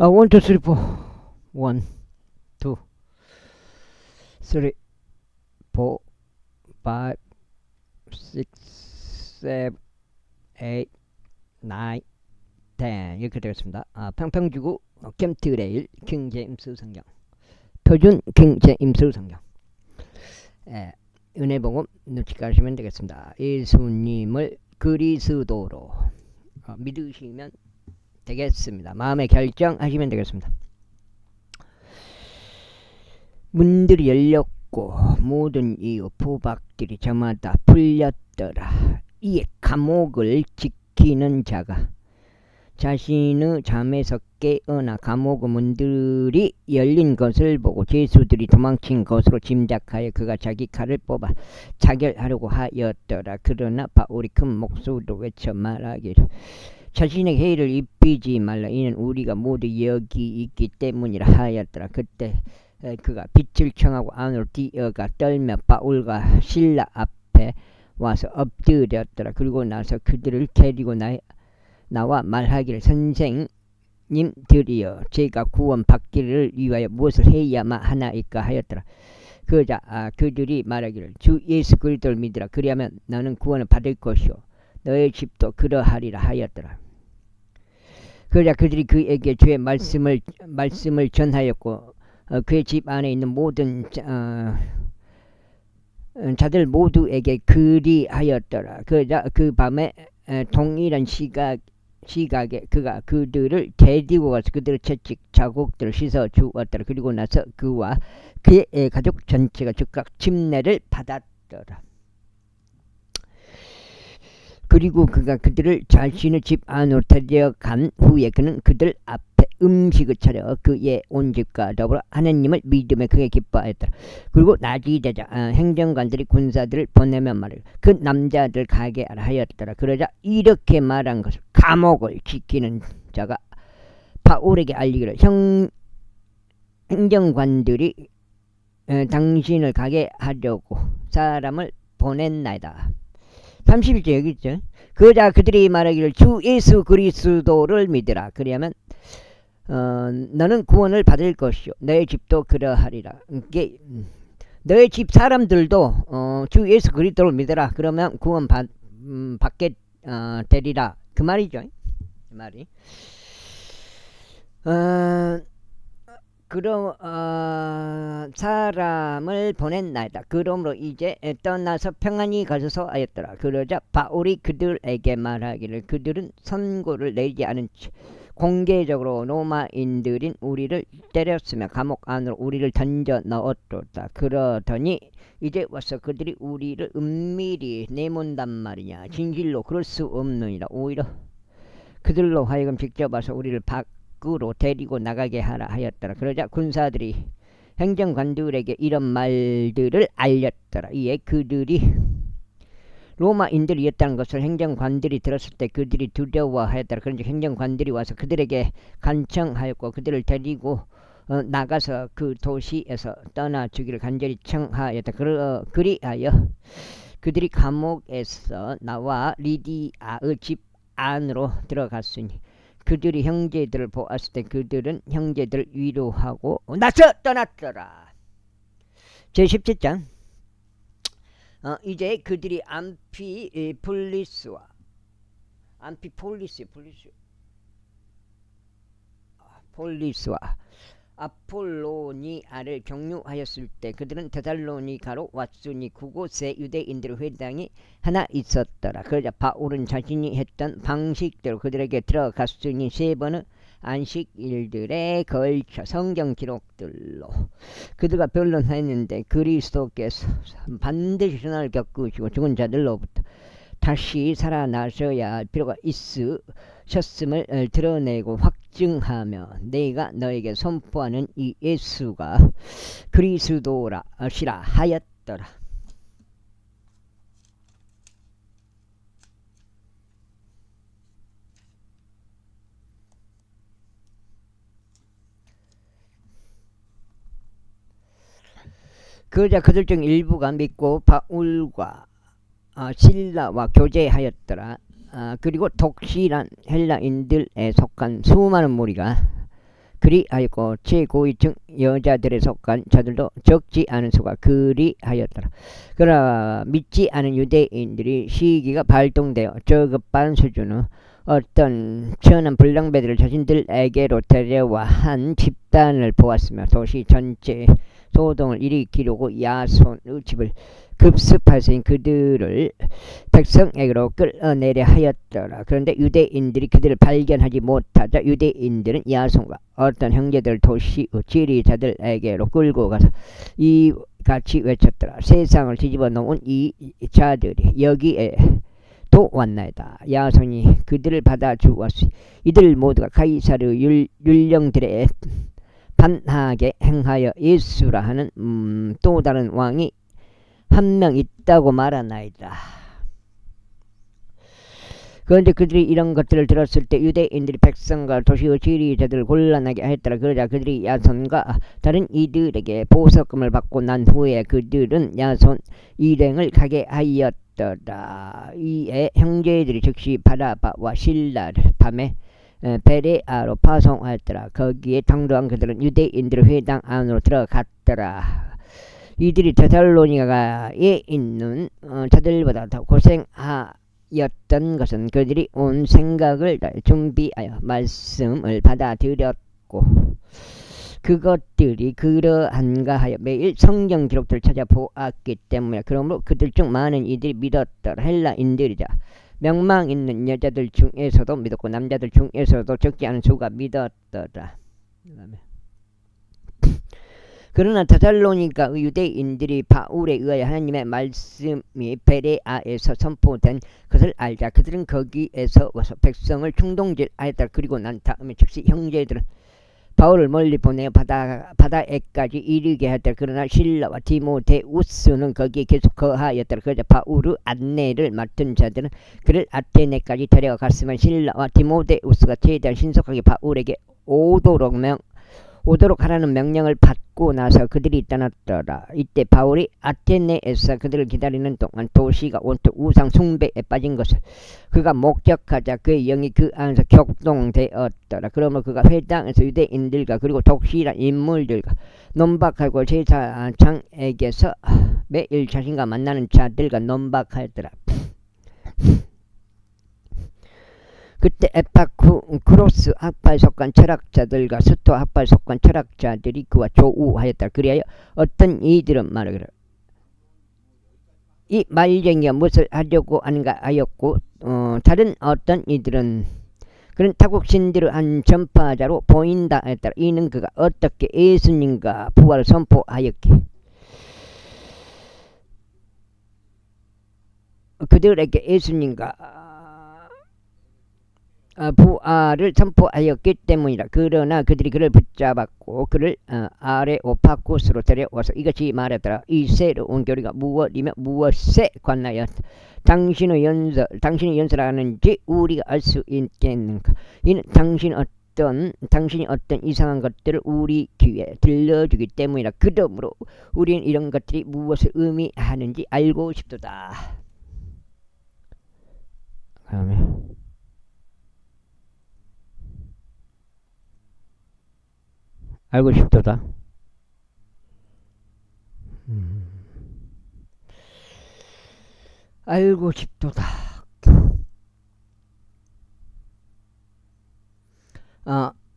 1, 2, 3, 4. 1, 2, 3, 4, 5, 6, 7, 8, 9, 10 이렇게 되겠습니다. 평평주구 캠트레일 킹제임스 성경, 표준 킹제임스 성경. 은혜복음 눈치까시면 되겠습니다. 예수님을 그리스도로 믿으시면 되겠습니다. 마음의 결정하시면 되겠습니다. 문들이 열렸고 모든 이유 포박들이 저마다 풀렸더라. 이에 감옥을 지키는 자가 자신의 잠에서 깨어나 감옥의 문들이 열린 것을 보고 죄수들이 도망친 것으로 짐작하여 그가 자기 칼을 뽑아 자결하려고 하였더라. 그러나 바울이 큰 목소리로 외쳐 말하기를 자신에게 해를 입히지 말라. 이는 우리가 모두 여기 있기 때문이라 하였더라. 그때 그가 빛을 청하고 안으로 뛰어가 떨며 바울과 실라 앞에 와서 엎드렸더라. 그리고 나서 그들을 데리고 나와 말하기를 선생님들이여 제가 구원 받기를 위하여 무엇을 해야만 하나이까 하였더라. 그들이 말하기를 주 예수 그리스도를 믿으라. 그리하면 너는 구원을 받을 것이요 너의 집도 그러하리라 하였더라. 그러자 그들이 그에게 주의 말씀을 전하였고 그의 집 안에 있는 모든 자들 모두에게 그리하였더라. 그러자 그 밤에 동일한 시각에 그가 그들을 데리고 가서 그들의 채찍 자국들을 씻어 주었더라. 그리고 나서 그와 그의 가족 전체가 즉각 침례를 받았더라. 그리고 그가 그들을 자신의 집 안으로 데려간 후에 그는 그들 앞에 음식을 차려 그의 온 집과 더불어 하나님을 믿음에 크게 기뻐하였더라. 그리고 낮이 되자 행정관들이 군사들을 보내며 말하여 그 남자들 가게 하였더라. 그러자 이렇게 말한 것을 감옥을 지키는 자가 바울에게 알리기를 행정관들이 당신을 가게 하려고 사람을 보냈나이다. 31절 여기 있죠. 그러자 그들이 말하기를 주 예수 그리스도를 믿으라. 그리하면 너는 구원을 받을 것이요 너의 집도 그러하리라. 이게 너의 집 사람들도 주 예수 그리스도를 믿으라. 그러면 구원 받게 되리라. 그 말이죠. 그 말이. 그럼 사람을 보냈나이다. 그러므로 이제 떠나서 평안히 가셔서 하였더라. 그러자 바울이 그들에게 말하기를 그들은 선고를 내지 않은 채 공개적으로 로마인들인 우리를 때렸으며 감옥 안으로 우리를 던져 넣었도다. 그러더니 이제 와서 그들이 우리를 은밀히 내몬단 말이냐. 진실로 그럴 수 없느니라. 오히려 그들로 하여금 직접 와서 우리를 밖으로 데리고 나가게 하라 하였더라. 그러자 군사들이 행정관들에게 이런 말들을 알렸더라. 이에 그들이 로마인들이었다는 것을 행정관들이 들었을 때 그들이 두려워하였더라. 그런즉 행정관들이 와서 그들에게 간청하였고 그들을 데리고 나가서 그 도시에서 떠나주기를 간절히 청하였다. 그리하여 그들이 감옥에서 나와 리디아의 집 안으로 들어갔으니 그들이 형제들을 보았을 때 그들은 형제들을 위로하고 나서 떠났더라. 제17장 이제 그들이 암피폴리스와 아폴로니아를 경유하였을 때 그들은 데살로니가로 왔으니 그곳에 유대인들의 회당이 하나 있었더라. 그러자 바울은 자신이 했던 방식대로 그들에게 들어갔으니 3번의 안식일들에 걸쳐 성경 기록들로 그들과 변론했는데 그리스도께서 반드시 순환을 겪으시고 죽은 자들로부터 다시 살아나셔야 할 필요가 있으셨음을 드러내고 확증하며 내가 너에게 선포하는 이 예수가 그리스도시라 하였더라. 그러자 그들 중 일부가 믿고 바울과 실라와 교제하였더라. 그리고 독실한 헬라인들에 속한 수많은 무리가 그리하였고 최고위층 여자들에 속한 자들도 적지 않은 수가 그리하였더라. 그러나 믿지 않은 유대인들이 시기가 발동되어 저급한 수준의 어떤 천한 불량배들을 자신들에게로 데려와 한 집단을 보았으며 도시 전체에 소동을 일으키려고 야손의 집을 급습하신 그들을 백성에게로 끌어내려 하였더라. 그런데 유대인들이 그들을 발견하지 못하자 유대인들은 야손과 어떤 형제들 도시의 지리자들에게로 끌고 가서 이 같이 외쳤더라. 세상을 뒤집어 놓은 이 자들이 여기에 또 왔나이다. 야손이 그들을 받아 주었으니 이들 모두가 가이사르 율령들에 반하게 행하여 예수라 하는 또 다른 왕이 한 명 있다고 말하나이다. 그런데 그들이 이런 것들을 들었을 때 유대인들이 백성과 도시의 지리자들을 곤란하게 했더라. 그러자 그들이 야손과 다른 이들에게 보석금을 받고 난 후에 그들은 야손 일행을 가게 하였더라. 이에 형제들이 즉시 바라바와 실라를 밤에 베레아로 파송하였더라. 거기에 당도한 그들은 유대인들의 회당 안으로 들어갔더라. 이들이 데살로니가에 있는 자들보다 더 고생하였던 것은 그들이 온 생각을 준비하여 말씀을 받아들였고 그것들이 그러한가 하여 매일 성경 기록들을 찾아보았기 때문에 그러므로 그들 중 많은 이들이 믿었더라. 헬라인들이자 명망 있는 여자들 중에서도 믿었고 남자들 중에서도 적지 않은 수가 믿었더라. 그러나 데살로니가 유대인들이 바울에 의하여 하나님의 말씀이 베레아에서 선포된 것을 알자 그들은 거기에서 와서 백성을 충동질하였다. 그리고 난 다음에 즉시 형제들은 바울을 멀리 보내어 바다에까지 이르게 하였다. 그러나 실라와 디모데우스는 거기에 계속 거하였다. 그러자 바울의 안내를 맡은 자들은 그를 아테네까지 데려갔으면 실라와 디모데우스가 최대한 신속하게 바울에게 오도록 하라는 명령을 받고 나서 그들이 떠났더라. 이때 바울이 아테네에서 그들을 기다리는 동안 도시가 온통 우상 숭배에 빠진 것을 그가 목격하자 그의 영이 그 안에서 격동되었더라. 그러므로 그가 회당에서 유대인들과 그리고 독실한 인물들과 논박하고 제사장에게서 매일 자신과 만나는 자들과 논박하였더라. 그때 에파쿠로스 학파에 속한 철학자들과 스토 학파에 속한 철학자들이 그와 조우하였다. 그리하여 어떤 이들은 말하기를 이 말쟁이가 무엇을 하려고 하는가 하였고 다른 어떤 이들은 그는 타국 신들을 한 전파자로 보인다 했다. 이는 그가 어떻게 예수님과 부활을 선포하였기에 그들에게 예수님과 부활을 선포하였기 때문이라. 그러나 그들이 그를 붙잡았고 그를 아레오파쿠스로 데려와서 이것이 말하더라. 이 새로운 교리가 무엇이며 무엇에 관하여 당신이 연설하는지 우리가 알 수 있겠는가. 이는 당신이 어떤 이상한 것들을 우리 귀에 들려주기 때문이라. 그러므로 우리는 이런 것들이 무엇을 의미하는지 알고 싶도다. 아멘. 알고 싶도다. 알고 싶도다.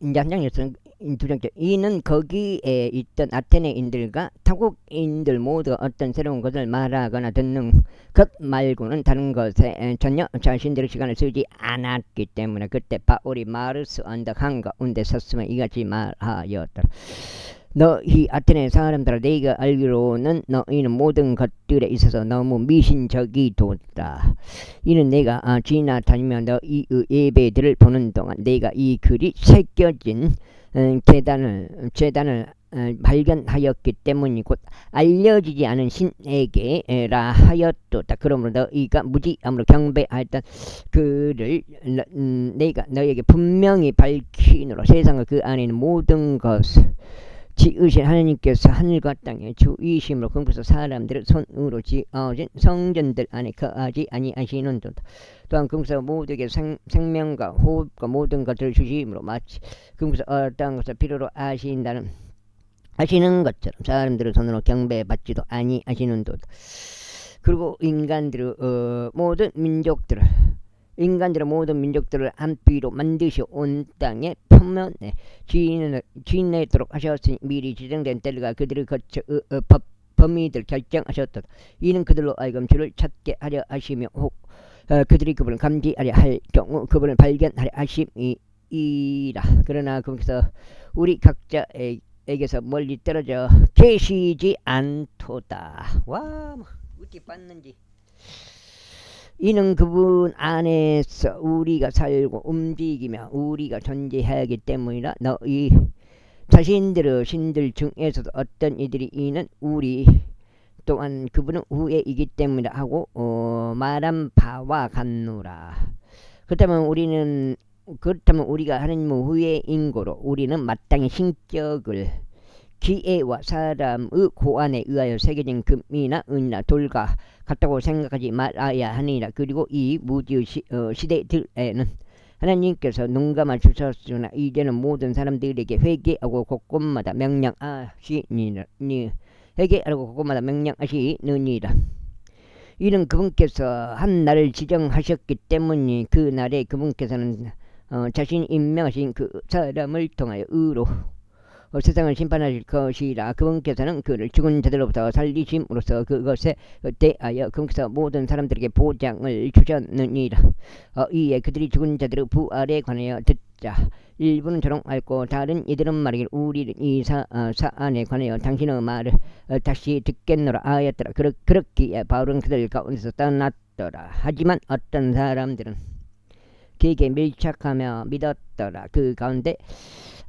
이제 한 장이었어요. 두 번째, 이는 거기에 있던 아테네인들과 타국인들 모두가 어떤 새로운 것을 말하거나 듣는 것 말고는 다른 것에 전혀 자신들의 시간을 쓰지 않았기 때문에 그때 바울이 마르스 언덕 한가운데 섰으면 이같이 말하였더라. 너희 아테네 사람들아, 내가 알기로는 너희는 모든 것들에 있어서 너무 미신적이도다. 이는 내가 지나다니며 너희의 예배들을 보는 동안 내가 이 글이 새겨진 재단을 발견하였기 때문이고 알려지지 않은 신에게라 하였도다. 그러므로 너희가 무지함으로 경배하였던 그를 내가 너희에게 분명히 밝히노라. 세상과 그 안에 있는 모든 것을 지으신 하나님께서 하늘과 땅에 주이심으로 그분께서 사람들을 손으로 지어진 성전들 안에 거하지 아니하시는도다. 또한 그분께서 모두에게 생명과 호흡과 모든 것들을 주심으로 마치 그분께서 어떠한 것을 필요로 하시는 것처럼 사람들을 손으로 경배받지도 아니하시는도다. 그리고 모든 민족들을 한 피로 만드시어 온 땅의 표면에 지내도록 하셨으니 미리 지정된 때가 그들을 거쳐 범위들 결정하셨다. 이는 그들로 하여금 주를 찾게 하려 하시며 혹 그들이 그분을 감지하려 할 경우 그분을 발견하려 하심이라. 그러나 그분께서 우리 각자에게서 멀리 떨어져 계시지 않도다. 와, 어떻게 봤는지. 이는 그분 안에서 우리가 살고 움직이며 우리가 존재하기 때문이라. 너희 자신들의 신들 중에서도 어떤 이들이 이는 우리 또한 그분은 후에이기 때문이라 하고 말한 바와 같노라. 그렇다면 우리가 하나님의 후에인 거로 우리는 마땅히 신격을 기회와 사람의 고안에 의하여 새겨진 금이나 은이나 돌과 같다고 생각하지 말아야 하니라. 그리고 이 무지의 시대들에는 하나님께서 눈감아 주셨으나 이제는 모든 사람들에게 회개하고 곳곳마다 명령하시느니라. 이는 그분께서 한 날을 지정하셨기 때문이 그 날에 그분께서는 자신이 임명하신 그 사람을 통하여 의로 세상을 심판하실 것이라. 그분께서는 그를 죽은 자들로부터 살리심으로써 그것에 대하여 그분께서 모든 사람들에게 보장을 주셨느니라. 이에 그들이 죽은 자들의 부활에 관하여 듣자. 일부는 조롱하였고 다른 이들은 말하기를 우리는 이 사안에 관하여 당신의 말을 다시 듣겠노라 하였더라. 그렇기에 바울은 그들 가운데서 떠났더라. 하지만 어떤 사람들은 그에게 밀착하며 믿었더라. 그 가운데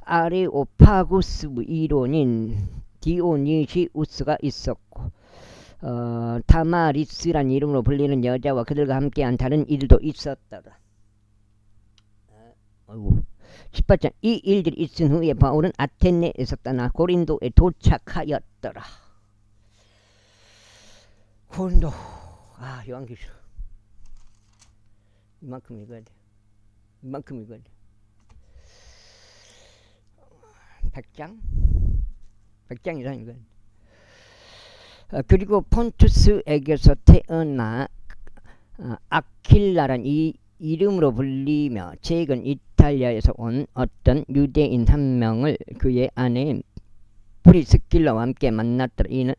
아레오파구스 이론인 디오니시우스가 있었고 다마리스란 이름으로 불리는 여자와 그들과 함께한 다른 이들도 있었더라. 18장 이 일들이 있은 후에 바울은 아테네에서 떠나 고린도에 도착하였더라. 고린도 요한계시록 이만큼 읽어야 돼. 100장 이상 읽어야 돼. 그리고 폰투스에게서 태어나 아킬라란 이 이름으로 불리며 최근 이탈리아에서 온 어떤 유대인 한 명을 그의 아내인 프리스킬라와 함께 만났더라. 이는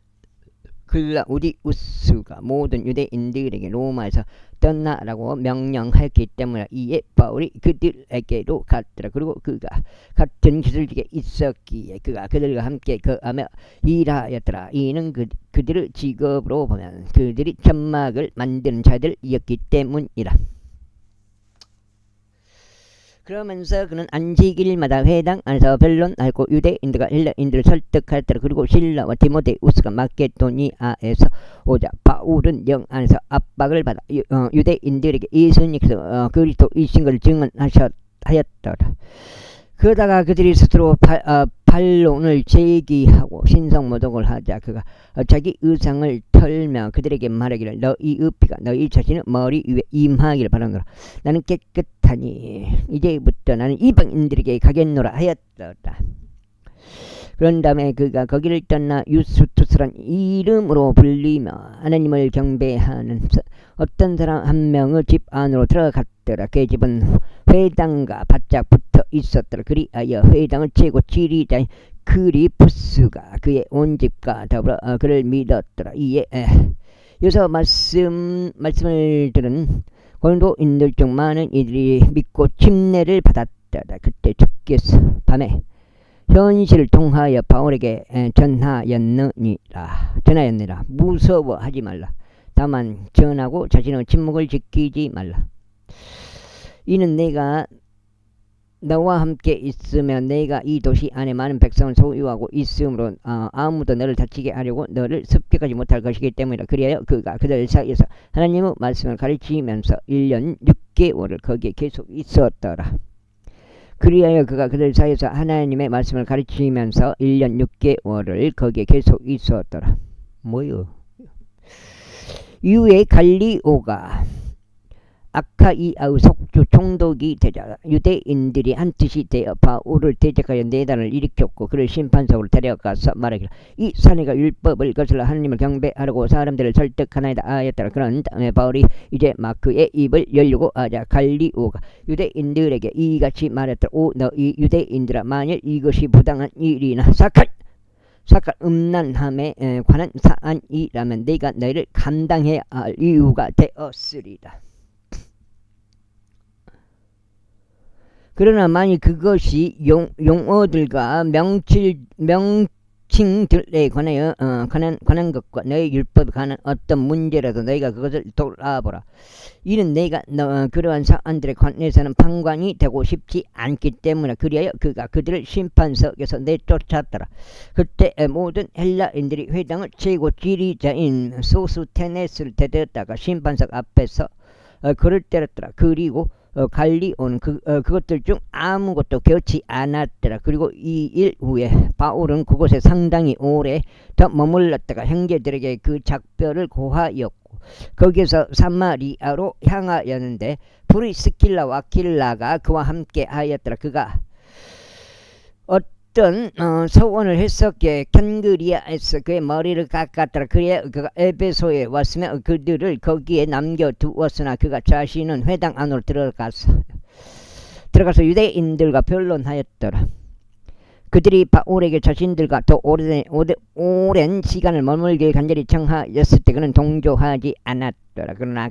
클라우디우스가 모든 유대인들에게 로마에서 떠나라고 명령했기 때문에 이에 바울이 그들에게로 갔더라. 그리고 그가 같은 기술직에 있었기에 그가 그들과 함께 거하며 일하였더라. 이는 그들의 직업으로 보면 그들이 천막을 만드는 자들이었기 때문이라. 그러면서 그는 안식일마다 회당 안에서 변론하고 유대인들과 헬라인들을 설득하였더라. 그리고 실라와 디모데우스가 마케도니아에서 오자 바울은 영 안에서 압박을 받아 유대인들에게 예수님께서 그리스도이신 것을 증언하였더라. 그러다가 그들이 스스로 반론을 제기하고 신성모독을 하자 그가 자기 의상을 털며 그들에게 말하기를 너희의 피가 너희 자신의 머리 위에 임하기를 바라노라. 나는 깨끗하니 이제부터 나는 이방인들에게 가겠노라 하였더라. 그런 다음에 그가 거기를 떠나 유스투스란 이름으로 불리며 하나님을 경배하는 어떤 사람 한 명의 집 안으로 들어갔더라. 그 집은 회당과 바짝 붙어 있었더라. 그리하여 회당의 최고 지리자인 그리푸스가 그의 온 집과 더불어 그를 믿었더라. 이에 여기서 말씀을 들은 고린도인들 중 많은 이들이 믿고 침례를 받았더라. 그때 주께서 밤에 현실을 통하여 바울에게 전하였느니라. 무서워하지 말라. 다만 전하고 자신의 침묵을 지키지 말라. 이는 내가 너와 함께 있으면 내가 이 도시 안에 많은 백성을 소유하고 있으므로 아무도 너를 다치게 하려고 너를 습격하지 못할 것이기 때문이라. 그리하여 그가 그들 사이에서 하나님의 말씀을 가르치면서 1년 6개월을 거기에 계속 있었더라. 그리하여 그가 그들 사이에서 하나님의 말씀을 가르치면서 1년 6개월을 거기에 계속 있었더라. 뭐요? 이후에 갈리오가 아카이아의 속주 총독이 되자 유대인들이 한뜻이 되어 바울을 대적하여 내단을 일으켰고 그를 심판석으로 데려가서 말하기를 이 사내가 율법을 거슬러 하나님을 경배하라고 사람들을 설득하나이다 하였더라. 그런 다음에 바울이 이제 막 그의 입을 열려고 하자 관리오가 유대인들에게 이같이 말했더라. 오 너희 유대인들아, 만일 이것이 부당한 일이나 사건 음란함에 관한 사안이라면 내가 너희를 감당해야 할 이유가 되었으리라. 그러나 만일 그것이 용어들과 명칭들에 관한 것과 너희 율법에 관한 어떤 문제라도 너희가 그것을 돌아보라. 이는 내가 그러한 사안들에 관해서는 판관이 되고 싶지 않기 때문에 그리하여 그가 그들을 심판석에서 내쫓았더라. 그때 모든 헬라인들이 회당을 최고 지리자인 소스테네스를 데려다가 심판석 앞에서 그를 때렸더라. 그리고 갈리오는 그것들 중 아무것도 겨치 않았더라. 그리고 이 일 후에 바울은 그곳에 상당히 오래 더 머물렀다가 형제들에게 그 작별을 고하였고 거기에서 사마리아로 향하였는데 프리스킬라와 아킬라가 그와 함께 하였더라. 그가 어떤 서원을 했었기에 켄그리아에서 그의 머리를 깎았더라. 그래 그가 에베소에 왔으며 그들을 거기에 남겨두었으나 그가 자신은 회당 안으로 들어가서 유대인들과 변론하였더라. 그들이 바울에게 자신들과 더 오랜 시간을 머물길 간절히 청하였을 때 그는 동조하지 않았더라. 그러나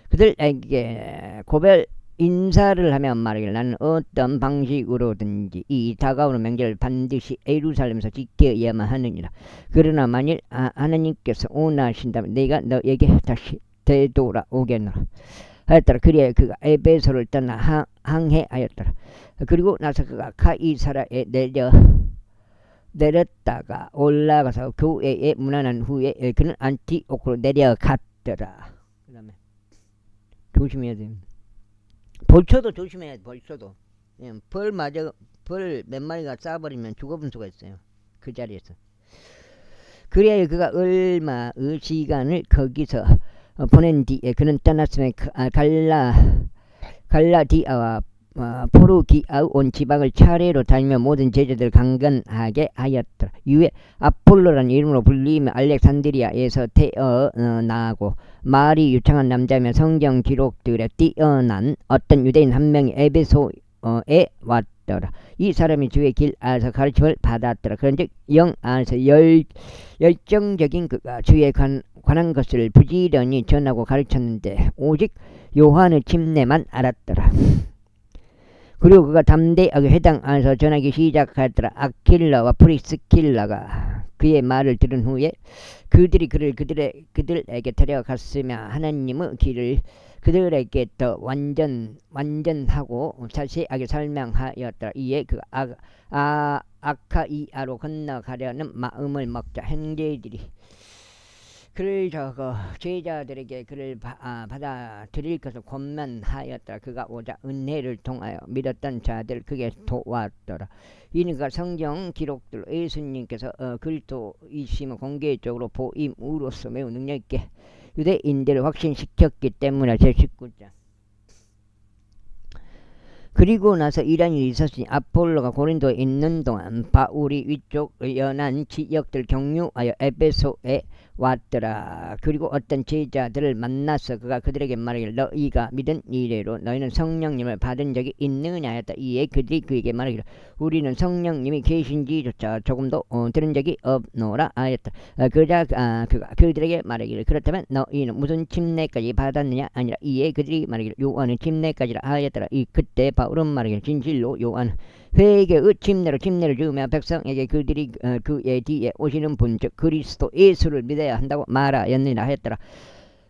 그들에게 고별 인사를 하며 말하길 나는 어떤 방식으로든지 이 다가오는 명절을 반드시 예루살렘에서 지켜야만 하느니라. 그러나 만일 하나님께서 원하신다면 내가 너에게 다시 되돌아오겠노라 하였더라. 그리하여 그가 에베소를 떠나 항해하였더라. 그리고 나서 그가 카이사라에 내렸다가 올라가서 교회에 문안한 후에 그는 안티오크로 내려갔더라. 그 다음에 조심해야 돼. 벌초도 조심해야 돼. 벌초도 벌 몇 마리가 쏴버리면 죽어본 수가 있어요. 그 자리에서. 그리하여 그가 얼마의 시간을 거기서 보낸 뒤에 그는 떠났으며 갈라디아와 포르기아 온 지방을 차례로 다니며 모든 제자들을 강건하게 하였더라. 이후에 아폴로라는 이름으로 불리며 알렉산드리아에서 태어나고 말이 유창한 남자며 성경 기록들에 뛰어난 어떤 유대인 한 명이 에베소에 왔더라. 이 사람이 주의 길 안에서 가르침을 받았더라. 그런즉 영 안에서 열정적인 그가 주에 관한 것을 부지런히 전하고 가르쳤는데 오직 요한의 침례만 알았더라. 그리고 그가 담대하게 회당 안에서 전하기 시작하였더라. 아킬라와 프리스킬라가 그의 말을 들은 후에 그들이 그들에게 데려갔으며 하나님의 길을 그들에게 더 완전하고 자세하게 설명하였더라. 이에 그 아카이아로 건너가려는 마음을 먹자 형제들이 그를 제자들에게 그를 받아들일 것을 권면하였더라. 그가 오자 은혜를 통하여 믿었던 자들 그게 도왔더라. 이는 그가 성경 기록들로 예수님께서 그리스도이심을 공개적으로 보임으로써 매우 능력있게 유대인들을 확신시켰기 때문에. 제19장. 그리고 나서 이런 일이 있었으니 아폴로가 고린도에 있는 동안 바울이 위쪽 연한 지역들 경유하여 에베소에 왔더라. 그리고 어떤 제자들을 만나서 그가 그들에게 말하기를 너희가 믿은 이래로 너희는 성령님을 받은 적이 있느냐 하였다. 이에 그들이 그에게 말하기를 우리는 성령님이 계신지조차 조금도 들은 적이 없노라 하였다. 그가 그들에게 말하기를 그렇다면 너희는 무슨 침례까지 받았느냐 아니라. 이에 그들이 말하기를 요한은 침례까지라 하였더라. 그때 바울은 말하기를 진실로 요한은 회개의 침례를 주며 백성에게 그들이 그의 뒤에 오시는 분 즉 그리스도 예수를 믿어야 한다고 말하였느니라 하였더라.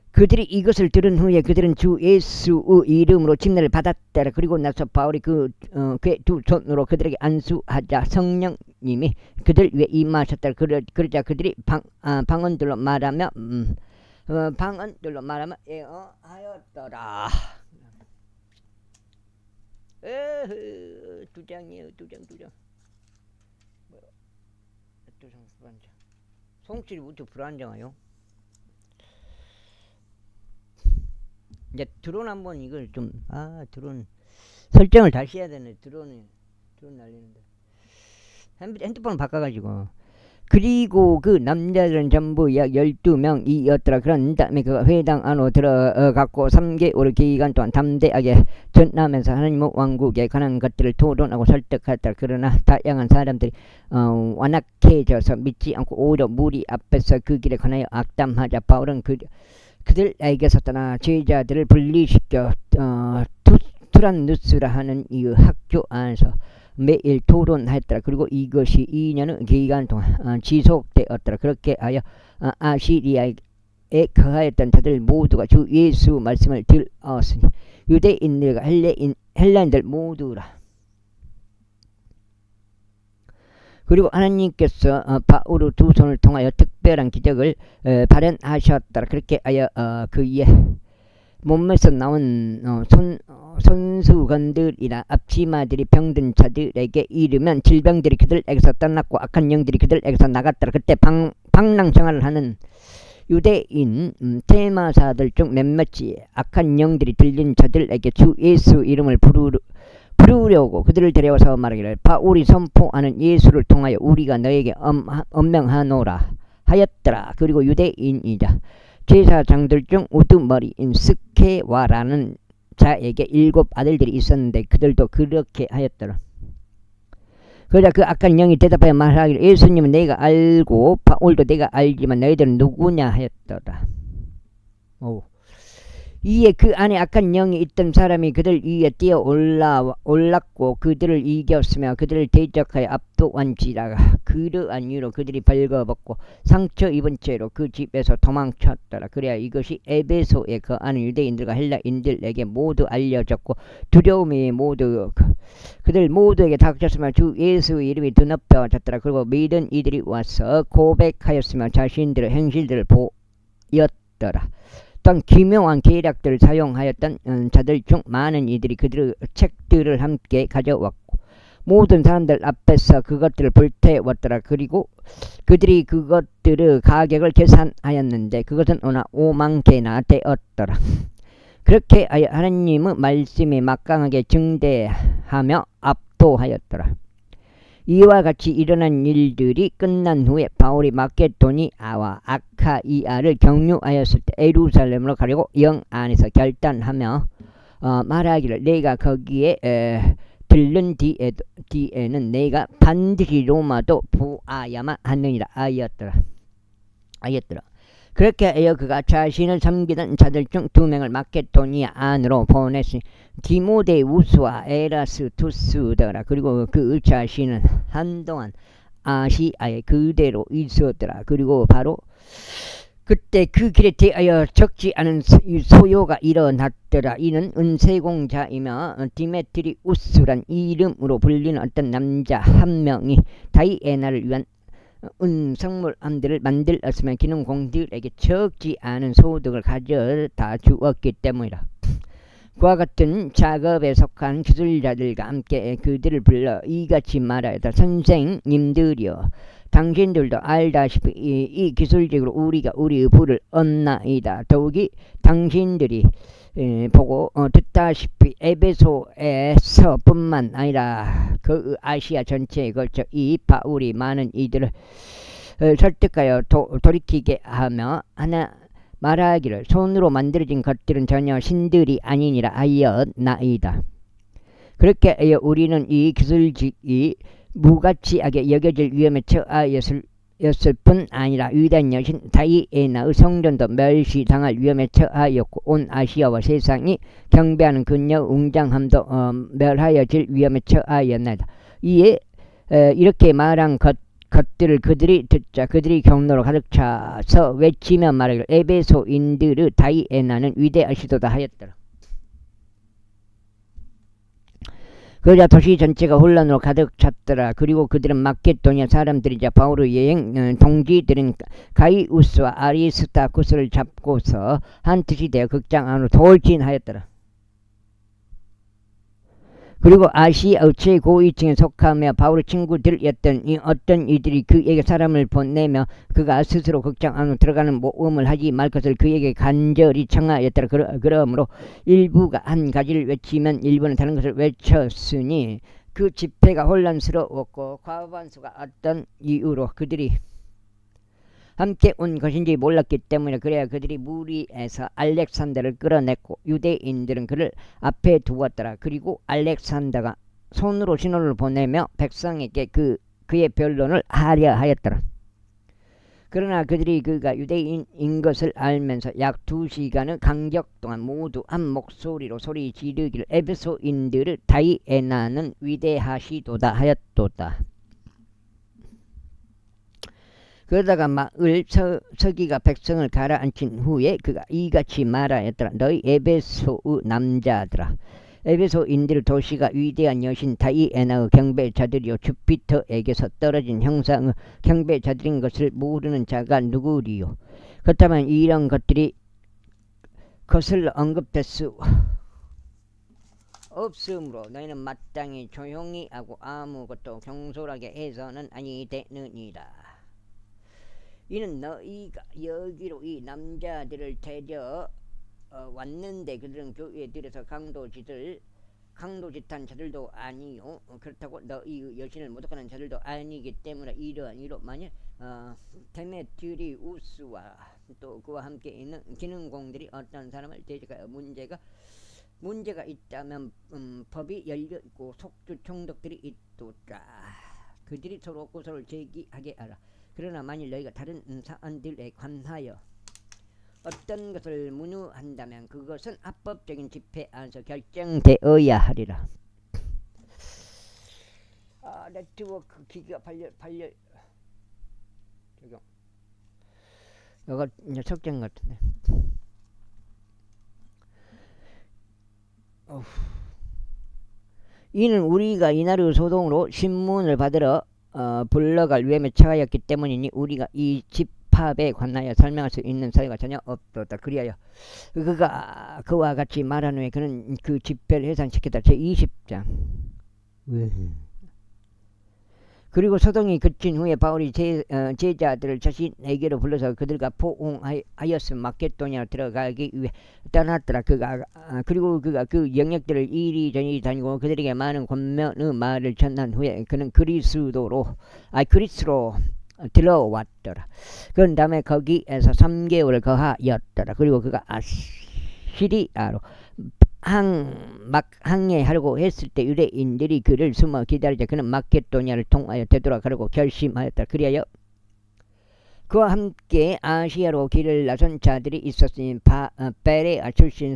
그들이 이것을 들은 후에 그들은 주 예수의 이름으로 침례를 받았더라. 그리고 나서 바울이 그의 두 손으로 그들에게 안수하자 성령님이 그들 위에 임하셨더라. 그러자 그들이 방언들로 말하며 예어하였더라. 두 장이에요. 두 장. 뭐야? 두 장 불안정. 송출이 우측 불안정해요. 이제 드론 한번 이걸 좀 드론 설정을 다시 해야 되네. 드론 날리는데 핸드폰을 바꿔가지고. 그리고 그 남자들은 전부 약 12명이었더라. 그런 다음에 그가 회당 안으로 들어갔고 3개월 기간 동안 담대하게 전하면서 하나님 왕국에 관한 것들을 토론하고 설득하였더라. 그러나 다양한 사람들이 완악해져서 믿지 않고 오히려 무리 앞에서 그 길에 관하여 악담하자 바울은 그들에게서 떠나 제자들을 분리시켜 투란누스라 하는 이 학교 안에서 매일 토론했더라. 그리고 이것이 2년의 기간 동안 지속되었더라. 그렇게 하여 아시리아에 거하였던 자들 모두가 주 예수 말씀을 들었으니 유대인들과 헬라인들 모두라. 그리고 하나님께서 바울의 두 손을 통하여 특별한 기적을 발현하셨더라. 그렇게 하여 그의 몸에서 나온 손수건들이나 앞치마들이 병든 자들에게 이르면 질병들이 그들에게서 떠났고 악한 영들이 그들에게서 나갔더라. 그때 방랑생활을 하는 유대인 테마사들 중 몇몇이 악한 영들이 들린 자들에게 주 예수 이름을 부르려고 그들을 데려와서 말하기를 바울이 선포하는 예수를 통하여 우리가 너에게 엄명하노라 하였더라. 그리고 유대인이자 제사장들 중 우두머리인 스케와라는 자에게 7 아들들이 있었는데 그들도 그렇게 하였더라. 그러자 그 악한 영이 대답하여 말하기를 예수님은 내가 알고 바울도 내가 알지만 너희들은 누구냐 하였더라. 이에 그 안에 악한 영이 있던 사람이 그들 위에 뛰어 올랐고 그들을 이겼으며 그들을 대적하여 압도한지라. 그러한 이유로 그들이 벌거벗고 상처 입은 채로 그 집에서 도망쳤더라. 그래야 이것이 에베소에 거하는 유대인들과 헬라인들에게 모두 알려졌고 두려움이 그들 모두에게 닥쳤으며 주 예수의 이름이 드높여졌더라. 그리고 믿은 이들이 와서 고백하였으며 자신들의 행실들을 보였더라. 또한 기묘한 계략들을 사용하였던 자들 중 많은 이들이 그들의 책들을 함께 가져왔고 모든 사람들 앞에서 그것들을 불태웠더라. 그리고 그들이 그것들의 가격을 계산하였는데 그것은 5만 개나 되었더라. 그렇게 하여 하나님의 말씀이 막강하게 증대하며 압도하였더라. 이와 같이 일어난 일들이 끝난 후에 바울이 마케도니아와 아카이아를 경유하였을 때 예루살렘으로 가려고 영 안에서 결단하며 말하기를 내가 거기에 들른 뒤에는 내가 반드시 로마도 보아야만 하느니라 하였더라. 그렇게 하여 그가 자신을 섬기던 자들 중 2명을 마케도니아 안으로 보냈으니 디모데우스와 에라스투스더라. 그리고 그 자신은 한동안 아시아에 그대로 있었더라. 그리고 바로 그때 그 길에 대하여 적지 않은 소요가 일어났더라. 이는 은세공자이며 디메트리우스란 이름으로 불리는 어떤 남자 한 명이 다이애나를 위한 은성물함들을 만들었으면 기능 공들에게 적지 않은 소득을 가져다 주었기 때문이라. 그와 같은 작업에 속한 기술자들과 함께 그들을 불러 이같이 말하였다. 선생님들이여 당신들도 알다시피 이 기술적으로 우리가 우리의 부를 얻나이다. 더욱이 당신들이 보고 듣다시피 에베소에서 뿐만 아니라 그 아시아 전체에 걸쳐 이 바울이 많은 이들을 설득하여 돌이키게 하며 하나 말하기를 손으로 만들어진 것들은 전혀 신들이 아니니라 하였나이다. 그렇게 하여 우리는 이 기술직이 무가치하게 여겨질 위험에 처하였을 뿐 아니라 위대한 여신 다이애나의 성전도 멸시당할 위험에 처하였고 온 아시아와 세상이 경배하는 그녀 웅장함도 멸하여질 위험에 처하였나이다. 이에 이렇게 말한 것들을 그들이 듣자 그들이 경로로 가득 차서 외치며 말하기를 에베소인들의 다이애나는 위대하시도다 하였더라. 그러자 도시 전체가 혼란으로 가득 찼더라. 그리고 그들은 마케도니아 사람들이자 바울의 여행 동지들은 가이우스와 아리스타쿠스를 잡고서 한 뜻이 되어 극장 안으로 돌진하였더라. 그리고 아시아의 최고위층에 속하며 바울의 친구들이었던 어떤 이들이 그에게 사람을 보내며 그가 스스로 극장 안으로 들어가는 모험을 하지 말 것을 그에게 간절히 청하였더라. 그러므로 일부가 한 가지를 외치면 일부는 다른 것을 외쳤으니 그 집회가 혼란스러웠고 과반수가 어떤 이유로 그들이 함께 온 것인지 몰랐기 때문에 그래야 그들이 무리에서 알렉산더를 끌어냈고 유대인들은 그를 앞에 두었더라. 그리고 알렉산더가 손으로 신호를 보내며 백성에게 그의 변론을 하려 하였더라. 그러나 그들이 그가 유대인인 것을 알면서 약 2시간의 간격 동안 모두 한 목소리로 소리 지르기를 에베소인들을 다이애나는 위대하시도다 하였도다. 그러다가 마을 서기가 백성을 가라앉힌 후에 그가 이같이 말하였더라. 너희 에베소의 남자들아, 에베소인들 도시가 위대한 여신 다이애나의 경배자들이요 주피터에게서 떨어진 형상의 경배자들인 것을 모르는 자가 누구리요? 그렇다면 이런 것들이 거슬러 언급될 수 없으므로 너희는 마땅히 조용히 하고 아무것도 경솔하게 해서는 아니 되느니라. 이는 너희가 여기로 이 남자들을 데려 왔는데 그들은 교회들에서 강도짓한 자들도 아니요 그렇다고 너희 여신을 모독하는 자들도 아니기 때문에 이러한 이로 만일 데메트리우스와 또 그와 함께 있는 기능공들이 어떤 사람을 대적하여 문제가 있다면 법이 열려있고 속주 총독들이 있도다. 그들이 서로 고소를 제기하게 하라. 그러나 만일 너희가 다른 사안들에 관하여 어떤 것을 문의한다면 그것은 합법적인 집회 안에서 결정되어야 하리라. 네트워크 기기가 발열 적용. 이거 석정 같은데. 이는 우리가 이날의 소동으로 신문을 받으러 불러갈 위험에 처하였기 때문이니 우리가 이 집합에 관하여 설명할 수 있는 사유가 전혀 없었다. 그리하여 그와 같이 말한 후에 그는 그 집회를 해산시켰다. 제20장. 그리고 소동이 그친 후에 바울이 제자들을 자신에게로 불러서 그들과 포옹하였으면 마케도니아로 들어가기 위해 떠났더라. 그리고 그가 그 영역들을 이리저리 다니고 그들에게 많은 권면의 말을 전한 후에 그는 그리스로 들어왔더라. 그런 다음에 거기에서 3개월을 거하였더라. 그리고 그가 아시리아로 항해하려고 했을 때 유대인들이 그를 숨어 기다리자 그는 마케도니아를 통하여 되돌아가려고 결심하였다. 그리하여 그와 함께 아시아로 길을 나선 자들이 있었으니 베레아 출신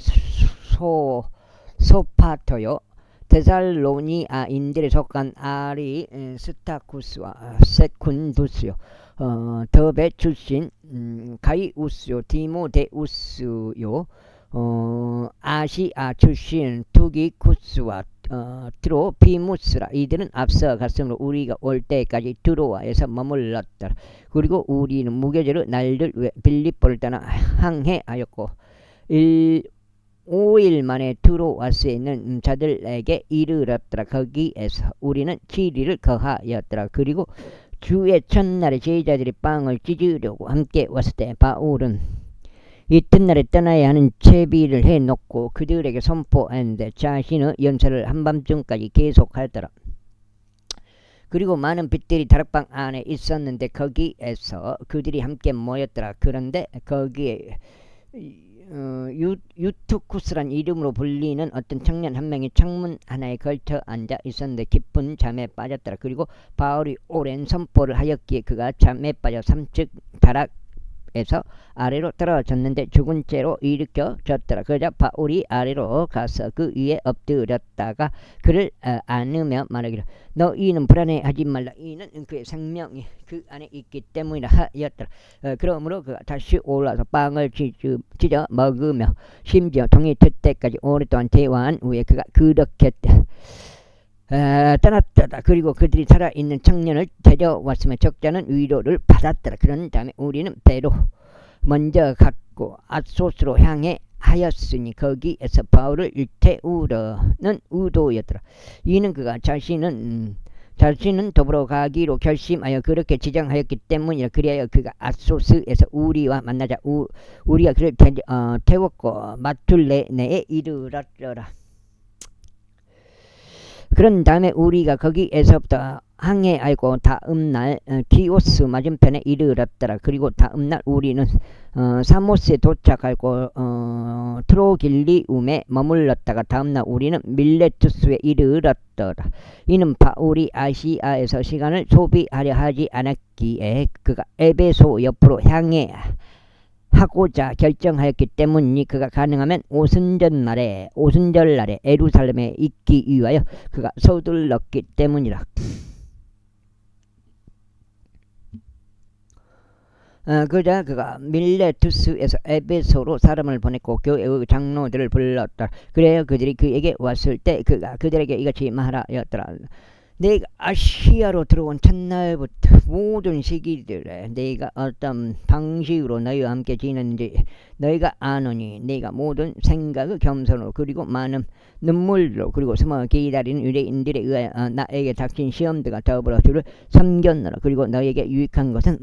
소파터요 데살로니아인들에 속한 아리스타쿠스와 세쿤두스요 더베 출신 가이우스요 디모데우스요 아시아 출신 투기쿠스와 트로피무스라. 이들은 앞서 갔으므로 우리가 올 때까지 드로아에서 머물렀더라. 그리고 우리는 무교제로 날들 빌립보를 떠나 항해하였고 5일 만에 드로아스에 있는 자들에게 이르렀더라. 거기에서 우리는 7일을 거하였더라. 그리고 주의 첫날에 제자들이 빵을 찢으려고 함께 왔을 때 바울은 이튿날에 떠나야 하는 채비를 해놓고 그들에게 선포했는데 자신의 연설을 한밤중까지 계속하더라. 그리고 많은 빛들이 다락방 안에 있었는데 거기에서 그들이 함께 모였더라. 그런데 거기에 유투쿠스란 이름으로 불리는 어떤 청년 한 명이 창문 하나에 걸쳐 앉아 있었는데 깊은 잠에 빠졌더라. 그리고 바울이 오랜 선포를 하였기에 그가 잠에 빠져 3층 다락에서 아래로 떨어졌는데 죽은 채로 일으켜졌더라. 그러자 바울이 아래로 가서 그 위에 엎드렸다가 그를 안으며 말하기를 너희는 불안해하지 말라. 이는 그의 생명이 그 안에 있기 때문이라 하였더라. 그러므로 그가 다시 올라서 빵을 찢어 먹으며 심지어 동이 틀 때까지 오랫동안 대화한 후에 그가 그렇게 떠났더라. 그리고 그들이 살아있는 청년을 데려왔으며 적자는 위로를 받았더라. 그런 다음에 우리는 배로 먼저 갔고 아소스로 향해 하였으니 거기에서 바울을 태우려는 의도였더라. 이는 그가 자신은 더불어 가기로 결심하여 그렇게 지정하였기 때문이라. 그리하여 그가 아소스에서 우리와 만나자 우리가 그를 태웠고 마툴레네에 이르렀더라. 그런 다음에 우리가 거기에서부터 항해하고 다음날 키오스 맞은편에 이르렀더라. 그리고 다음날 우리는 사모스에 도착하고 트로길리움에 머물렀다가 다음날 우리는 밀레투스에 이르렀더라. 이는 바울이 아시아에서 시간을 소비하려 하지 않았기에 그가 에베소 옆으로 하고자 결정하였기 때문이니 그가 가능하면 오순절날에 예루살렘에 있기 위하여 그가 서둘렀기 때문이라. 그자 그가 밀레투스에서 에베소로 사람을 보냈고 교회의 장로들을 불렀다. 그래야 그들이 그에게 왔을 때 그가 그들에게 이같이 말하였더라. 내가 아시아로 들어온 첫날부터 모든 시기들에 내가 어떤 방식으로 너희와 함께 지냈는지 너희가 아노니 내가 모든 생각의 겸손으로 그리고 많은 눈물로 그리고 숨어 기다리는 유대인들에 의하여 나에게 닥친 시험들과 더불어 주를 섬겼노라. 그리고 너에게 유익한 것은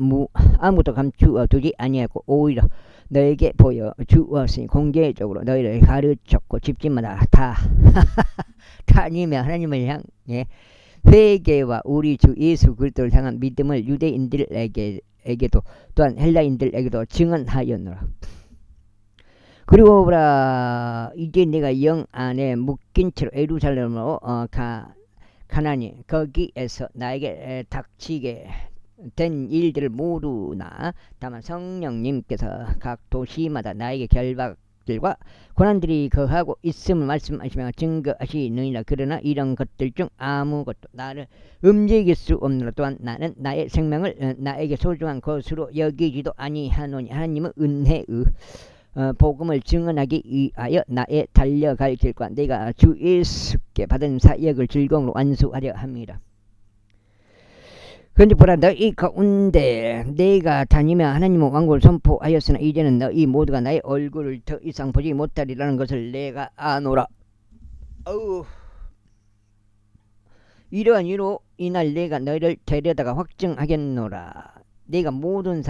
아무도 감추어 두지 아니하고 오히려 너에게 보여 주었으니 공개적으로 너희를 가르쳤고 집집마다 다 다니며 하나님을 향해 회개와 우리 주 예수 그리스도를 향한 믿음을 유대인들에게도 또한 헬라인들에게도 증언하였노라. 그리고 보라 이제 내가 영 안에 묶인 채로 예루살렘으로 가나니 거기에서 나에게 닥치게 된 일들을 모두나 다만 성령님께서 각 도시마다 나에게 결박들과 고난들이 거하고 있음을 말씀하시며 증거하시느니라. 그러나 이런 것들 중 아무것도 나를 움직일 수 없느라. 또한 나는 나의 생명을 나에게 소중한 것으로 여기지도 아니하노니 하나님의 은혜의 복음을 증언하기 위하여 나의 달려갈 길과 내가 주 예수께 받은 사역을 즐거움으로 완수하려 합니다. 그런데 보라 너희 가운데 내가 다니며 하나님의 왕국을 선포하였으나 이제는 너희 모두가 나의 얼굴을 더 이상 보지 못하리라는 것을 내가 아노라. 이러한 이로 이날 내가 너희를 데려다가 확증하겠노라. 내가 모든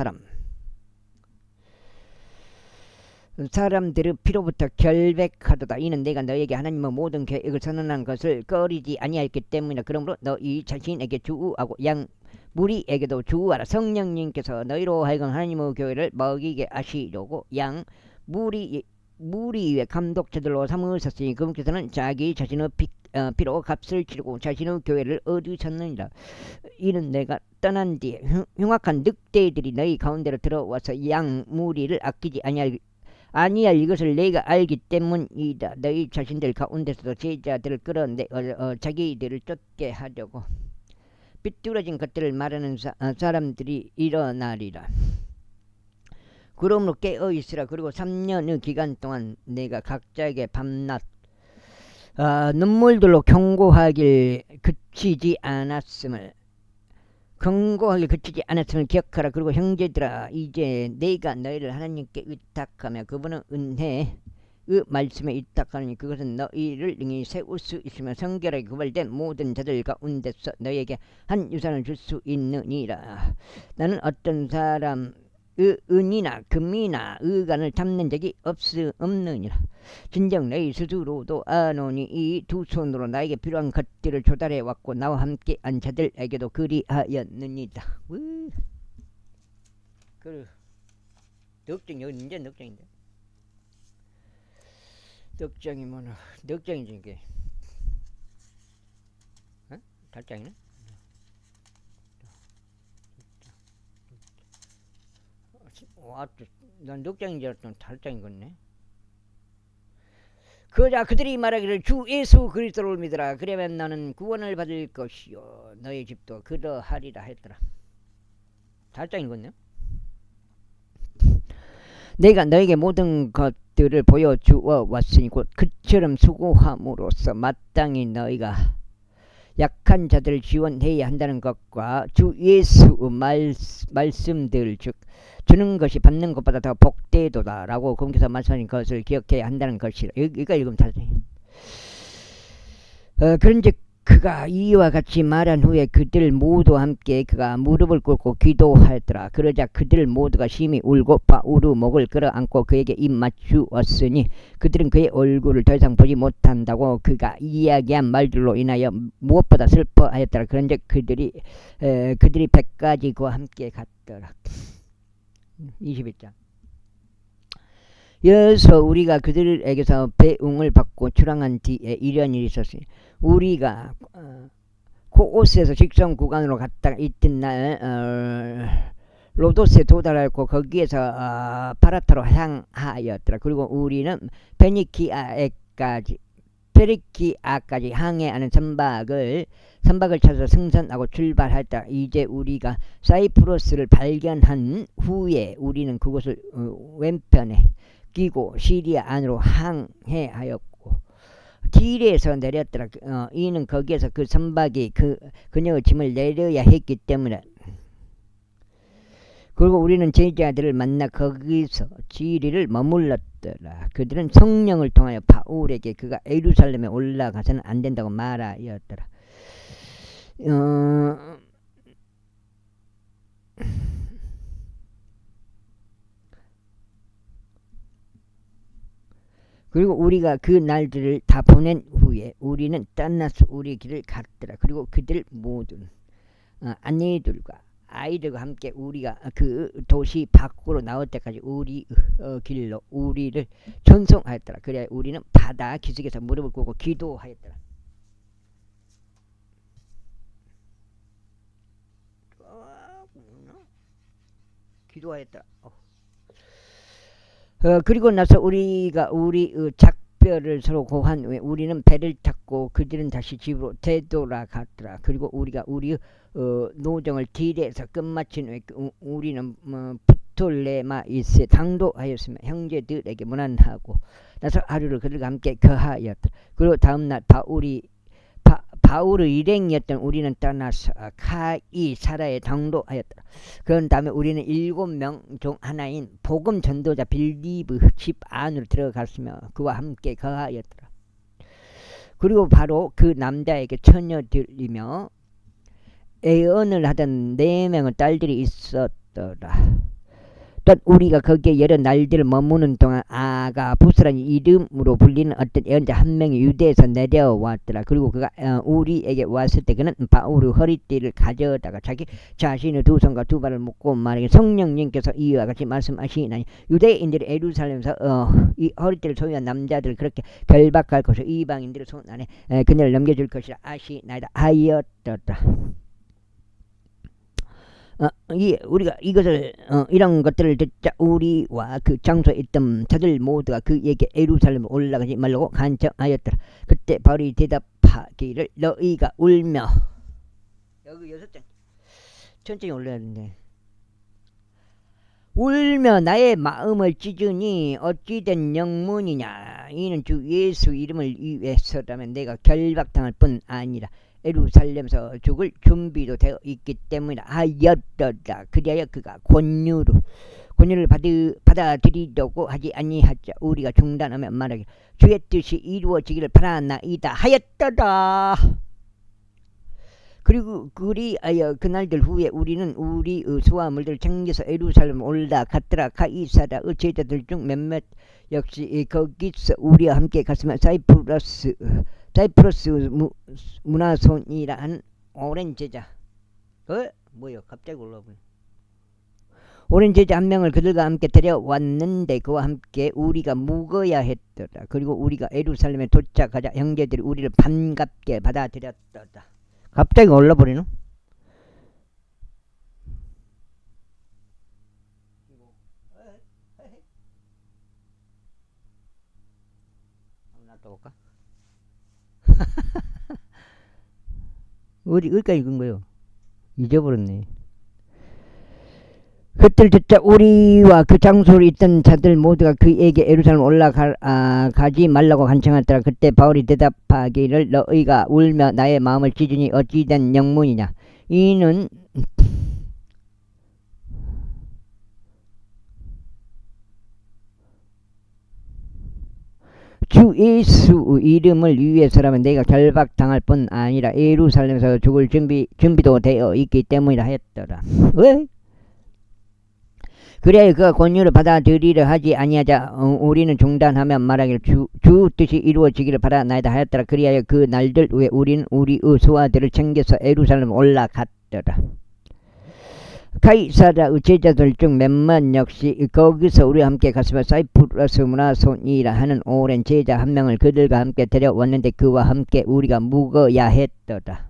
사람들의 피로부터 결백하도다. 이는 내가 너에게 하나님의 모든 계획을 선언한 것을 꺼리지 아니하였기 때문이다. 그러므로 너희 자신에게 주우하고 양 무리에게도 주우하라. 성령님께서 너희로 하여금 하나님의 교회를 먹이게 하시려고 양 무리의 감독자들로 삼으셨으니 그분께서는 자기 자신의 피로 값을 치르고 자신의 교회를 얻으셨느니라. 이는 내가 떠난 뒤에 흉악한 늑대들이 너희 가운데로 들어와서 양 무리를 아끼지 아니할 이것을 내가 알기 때문이다. 너희 자신들 가운데서도 제자들을 끌어내 자기들을 쫓게 하려고 삐뚤어진 것들을 말하는 사람들이 일어나리라. 그러므로 깨어있으라. 그리고 3년의 기간 동안 내가 각자에게 밤낮 눈물들로 경고하길 그치지 않았음을 기억하라. 그리고 형제들아 이제 내가 너희를 하나님께 의탁하며 그분은 은혜의 말씀에 의탁하니 그것은 너희를 능히 세울 수 있으며 성결하게 구별된 모든 자들 가운데서 너희에게 한 유산을 줄 수 있느니라. 나는 어떤 사람의 은이나 금이나 의간을 담는 적이 없느니라. 진정 너희 스스로도 아노니 이 두 손으로 나에게 필요한 것들을 조달해 왔고 나와 함께 한 자들에게도 그리하였느니라. 넉정이 여기 이제 넉정인데 넉정이 뭐냐 넉정이지 이게 달장이네. 와, 난 넉장인 줄 알았더니 달장인 거네. 그자 그들이 말하기를 주 예수 그리스도를 믿으라. 그러면 나는 구원을 받을 것이요 너희 집도 그러하리라 했더라. 달장인 거네. 내가 너에게 모든 것들을 보여주어 왔으니 곧 그처럼 수고함으로써 마땅히 너희가 약한 자들을 지원해야 한다는 것과 주 예수 말씀들 즉 주는 것이 받는 것보다 더 복되도다라고 공교사 말씀하신 것을 기억해야 한다는 것이라. 여기가 읽으면 다 그런즉 그가 이와 같이 말한 후에 그들 모두 함께 그가 무릎을 꿇고 기도하였더라. 그러자 그들 모두가 심히 울고 바울의 목을 끌어안고 그에게 입 맞추었으니 그들은 그의 얼굴을 더 이상 보지 못한다고 그가 이야기한 말들로 인하여 무엇보다 슬퍼하였더라. 그런즉 그들이 100가지 그와 함께 갔더라. 21장. 여기서 우리가 그들에게서 배웅을 받고 출항한 뒤에 이런 일이 있었으니 우리가 코오스에서 직선 구간으로 갔다가 이튿날 로도스에 도달하였고 거기에서 파라타로 향하였더라. 그리고 우리는 페르키아까지 항해하는 선박을 찾아서 승선하고 출발했다. 이제 우리가 사이프러스를 발견한 후에 우리는 그곳을 왼편에 끼고 시리아 안으로 항해하였고 티레에서 내렸더라. 이는 거기에서 그 선박이 그녀의 짐을 내려야 했기 때문에. 그리고 우리는 제자들을 만나 거기서 지리를 머물렀더라. 그들은 성령을 통하여 바울에게 그가 예루살렘에 올라가서는 안 된다고 말하였더라. 그리고 우리가 그 날들을 다 보낸 후에 우리는 떠나서 우리 길을 갔더라. 그리고 그들 모든 아내들과 아이들과 함께 우리가 그 도시 밖으로 나올 때까지 우리 길로 우리를 전송하였더라. 그래야 우리는 바다 기슭에서 무릎을 꿇고 기도하였더라. 기도하였더라. 그리고 나서 우리가 우리 작별을 서로 고한 후에 우리는 배를 탔고 그들은 다시 집으로 되돌아갔더라. 그리고 우리가 우리 노정을 디레에서 끝마친 후에 우리는 부톨레마이스에 당도하였으며 형제들에게 문안하고 나서 하루를 그들과 함께 거하였더라. 그리고 다음날 바울의 일행이었던 우리는 떠나서 카이사라에 당도하였더라. 그런 다음에 우리는 7명 중 하나인 복음 전도자 빌립의 집 안으로 들어갔으며 그와 함께 거하였더라. 그리고 바로 그 남자에게 처녀들이며 애언을 하던 4명의 딸들이 있었더라. 또 우리가 거기에 여러 날들을 머무는 동안 아가부스라는 이름으로 불리는 어떤 예언자 한 명이 유대에서 내려왔더라. 그리고 그가 우리에게 왔을 때 그는 바울의 허리띠를 가져다가 자기 자신의 두 손과 두 발을 묶고 말하기를 성령님께서 이와 같이 말씀하시나니 유대인들이 예루살렘에서 이 허리띠를 소유한 남자들을 그렇게 결박할 것을 이방인들의 손 안에 그녀를 넘겨줄 것이라 아시나이다 하였더라. 우리가 이것을 이런 것들을 듣자 우리와 그 장소에 있던 자들 모두가 그에게 예루살렘에 올라가지 말라고 간청하였더라. 그때 바울이 대답하기를 너희가 울며 여기 6장 천천히 올려야 되는데 울며 나의 마음을 찢으니 어찌된 영문이냐. 이는 주 예수 이름을 위해서라면 내가 결박당할 뿐 아니라 예루살렘에서 죽을 준비도 되어 있기 때문이라 하였더라. 그리하여 그가 권유를 받아들이려고 하지 아니하자 우리가 중단하며 말하기를 주의 뜻이 이루어지기를 바라나이다 하였더라. 그리고 그리하여 그날들 후에 우리는 우리의 수화물들을 챙겨서 예루살렘 올라갔더라. 카이사라의 제자들 중 몇몇 역시 거기서 우리와 함께 갔으며 사이프러스 문화손이라는 오랜 제자 뭐요 갑자기 올라오네. 오랜 제자 한 명을 그들과 함께 데려왔는데 그와 함께 우리가 묵어야 했더라. 그리고 우리가 예루살렘에 도착하자 형제들이 우리를 반갑게 받아들였더라. 갑자기 올라버리노? 한번 놔둬볼까? 어디까지 읽은 거요? 잊어버렸네. 그들 듣자 우리와 그 장소에 있던 자들 모두가 그에게 예루살렘 올라가지 말라고 간청하더라. 그때 바울이 대답하기를 너희가 울며 나의 마음을 찢으니 어찌된 영문이냐. 이는 주 예수 이름을 위해서라면 내가 결박당할 뿐 아니라 예루살렘에서 죽을 준비도 되어 있기 때문이라 했더라. 왜? 그래야 그가 권유를 받아들이려 하지 아니하자 우리는 중단하며 말하기를 주 뜻이 이루어지기를 바라나이다 하였더라. 그리하여 그 날들 후에 우리는 우리의 수하들을 챙겨서 예루살렘 올라갔더라. 가이사라의 제자들 중 몇몇 역시 거기서 우리와 함께 갔으며 사이프러스 문화손이라 하는 오랜 제자 한 명을 그들과 함께 데려왔는데 그와 함께 우리가 묵어야 했더라.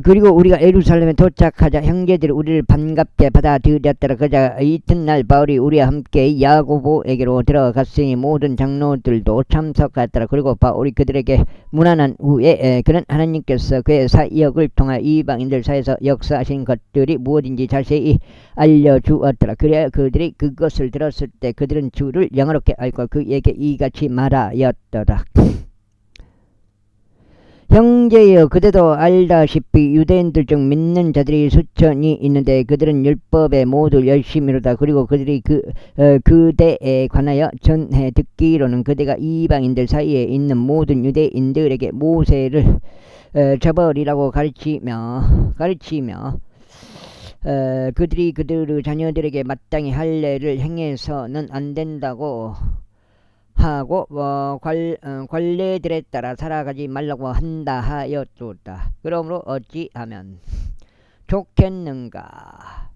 그리고 우리가 예루살렘에 도착하자 형제들이 우리를 반갑게 받아들였더라. 그자 이튿날 바울이 우리와 함께 야고보에게로 들어갔으니 모든 장로들도 참석하였더라. 그리고 바울이 그들에게 문안한 후에 그는 하나님께서 그의 사역을 통하여 이방인들 사이에서 역사하신 것들이 무엇인지 자세히 알려주었더라. 그래야 그들이 그것을 들었을 때 그들은 주를 영화롭게 알고 그에게 이같이 말하였더라. 형제여 그대도 알다시피 유대인들 중 믿는 자들이 수천이 있는데 그들은 율법에 모두 열심히로다. 그리고 그들이 그대에 관하여 전해 듣기로는 그대가 이방인들 사이에 있는 모든 유대인들에게 모세를 저버리라고 가르치며 그들이 그들의 자녀들에게 마땅히 할례를 행해서는 안 된다고 하고 관례들에 따라 살아가지 말라고 한다 하였도다. 그러므로 어찌하면 좋겠는가.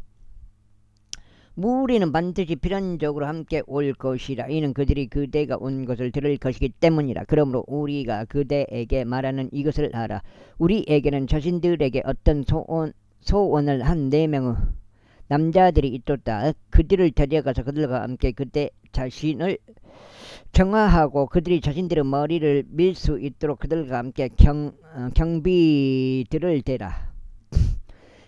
무리는 반드시 필연적으로 함께 올 것이라. 이는 그들이 그대가 온 것을 들을 것이기 때문이라. 그러므로 우리가 그대에게 말하는 이것을 알아. 우리에게는 자신들에게 어떤 소원을 한 4명의 남자들이 있었다. 그들을 데려가서 그들과 함께 그대 자신을 정화하고 그들이 자신들의 머리를 밀 수 있도록 그들과 함께 경비들을 대라.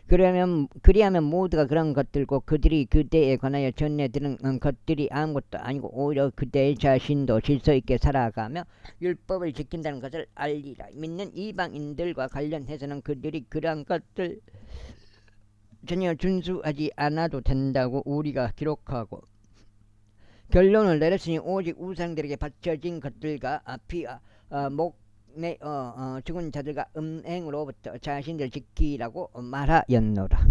그리하면 모두가 그런 것들고 그들이 그대에 관하여 전해 들은 것들이 아무것도 아니고 오히려 그대 자신도 질서 있게 살아가며 율법을 지킨다는 것을 알리라. 믿는 이방인들과 관련해서는 그들이 그러한 것들 전혀 준수하지 않아도 된다고 우리가 기록하고 결론을 내렸으니 오직 우상들에게 바쳐진 것들과 피와 목내어 죽은 자들과 음행으로부터 자신들 지키라고 말하였노라.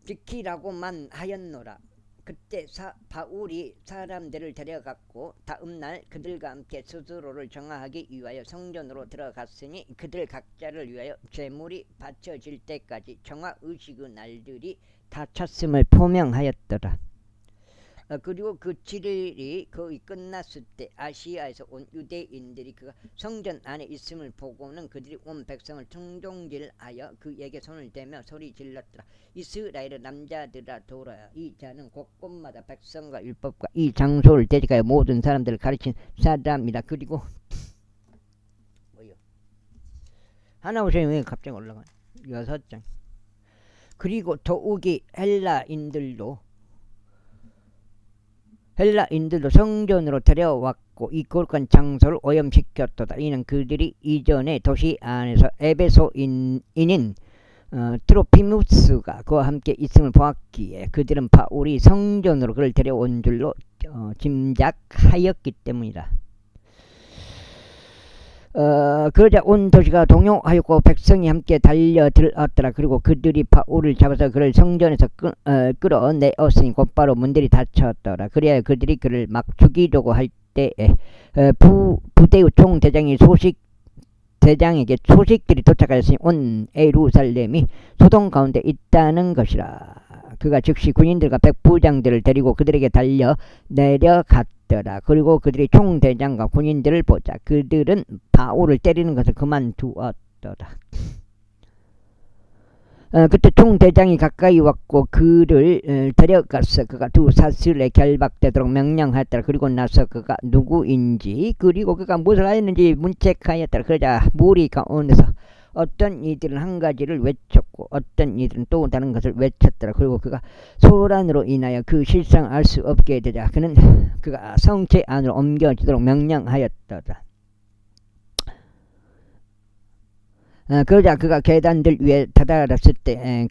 지키라고만 하였노라. 그때 바울이 사람들을 데려갔고 다음날 그들과 함께 스스로를 정화하기 위하여 성전으로 들어갔으니 그들 각자를 위하여 제물이 바쳐질 때까지 정화의식의 날들이 다 찼음을 표명하였더라. 그리고 그 7일이 거의 끝났을 때 아시아에서 온 유대인들이 그가 성전 안에 있음을 보고는 그들이 온 백성을 청종질하여 그에게 손을 대며 소리 질렀더라. 이스라엘의 남자들아 돌아야. 이 자는 곳곳마다 백성과 율법과 이 장소를 대적하여 모든 사람들을 가르친 사람이라. 그리고 뭐요? 하나 오세요. 왜 갑자기 올라가? 6장. 그리고 더욱이 헬라인들도 성전으로 데려왔고 이 거룩한 장소를 오염시켰도다. 이는 그들이 이전에 도시 안에서 에베소인인 트로피무스가 그와 함께 있음을 보았기에 그들은 바울이 성전으로 그를 데려온 줄로 짐작하였기 때문이다. 그러자 온 도시가 동요하였고 백성이 함께 달려들었더라. 그리고 그들이 바울을 잡아서 그를 성전에서 끌어내었으니 곧바로 문들이 닫혔더라. 그래야 그들이 그를 막 죽이려고 할 때에 부대의 대장에게 소식들이 도착하였으니 온 예루살렘이 소동 가운데 있다는 것이라. 그가 즉시 군인들과 백부장들을 데리고 그들에게 내려갔더라. 그리고 그들이 총대장과 군인들을 보자 그들은 바울을 때리는 것을 그만두었더라. 그때 총대장이 가까이 왔고 그를 데려가서 그가 두 사슬에 결박되도록 명령하였더라. 그리고 나서 그가 누구인지 그리고 그가 무엇을 하였는지 문책하였더라. 그러자 무리 가운데서 어떤 이들은 한 가지를 외쳤고 어떤 이들은 또 다른 것을 외쳤더라. 그리고 그가 소란으로 인하여 그 실상을 알 수 없게 되자 그가 성체 안으로 옮겨지도록 명령하였더라. 그러자 그가 계단들 위에 다다랐을 때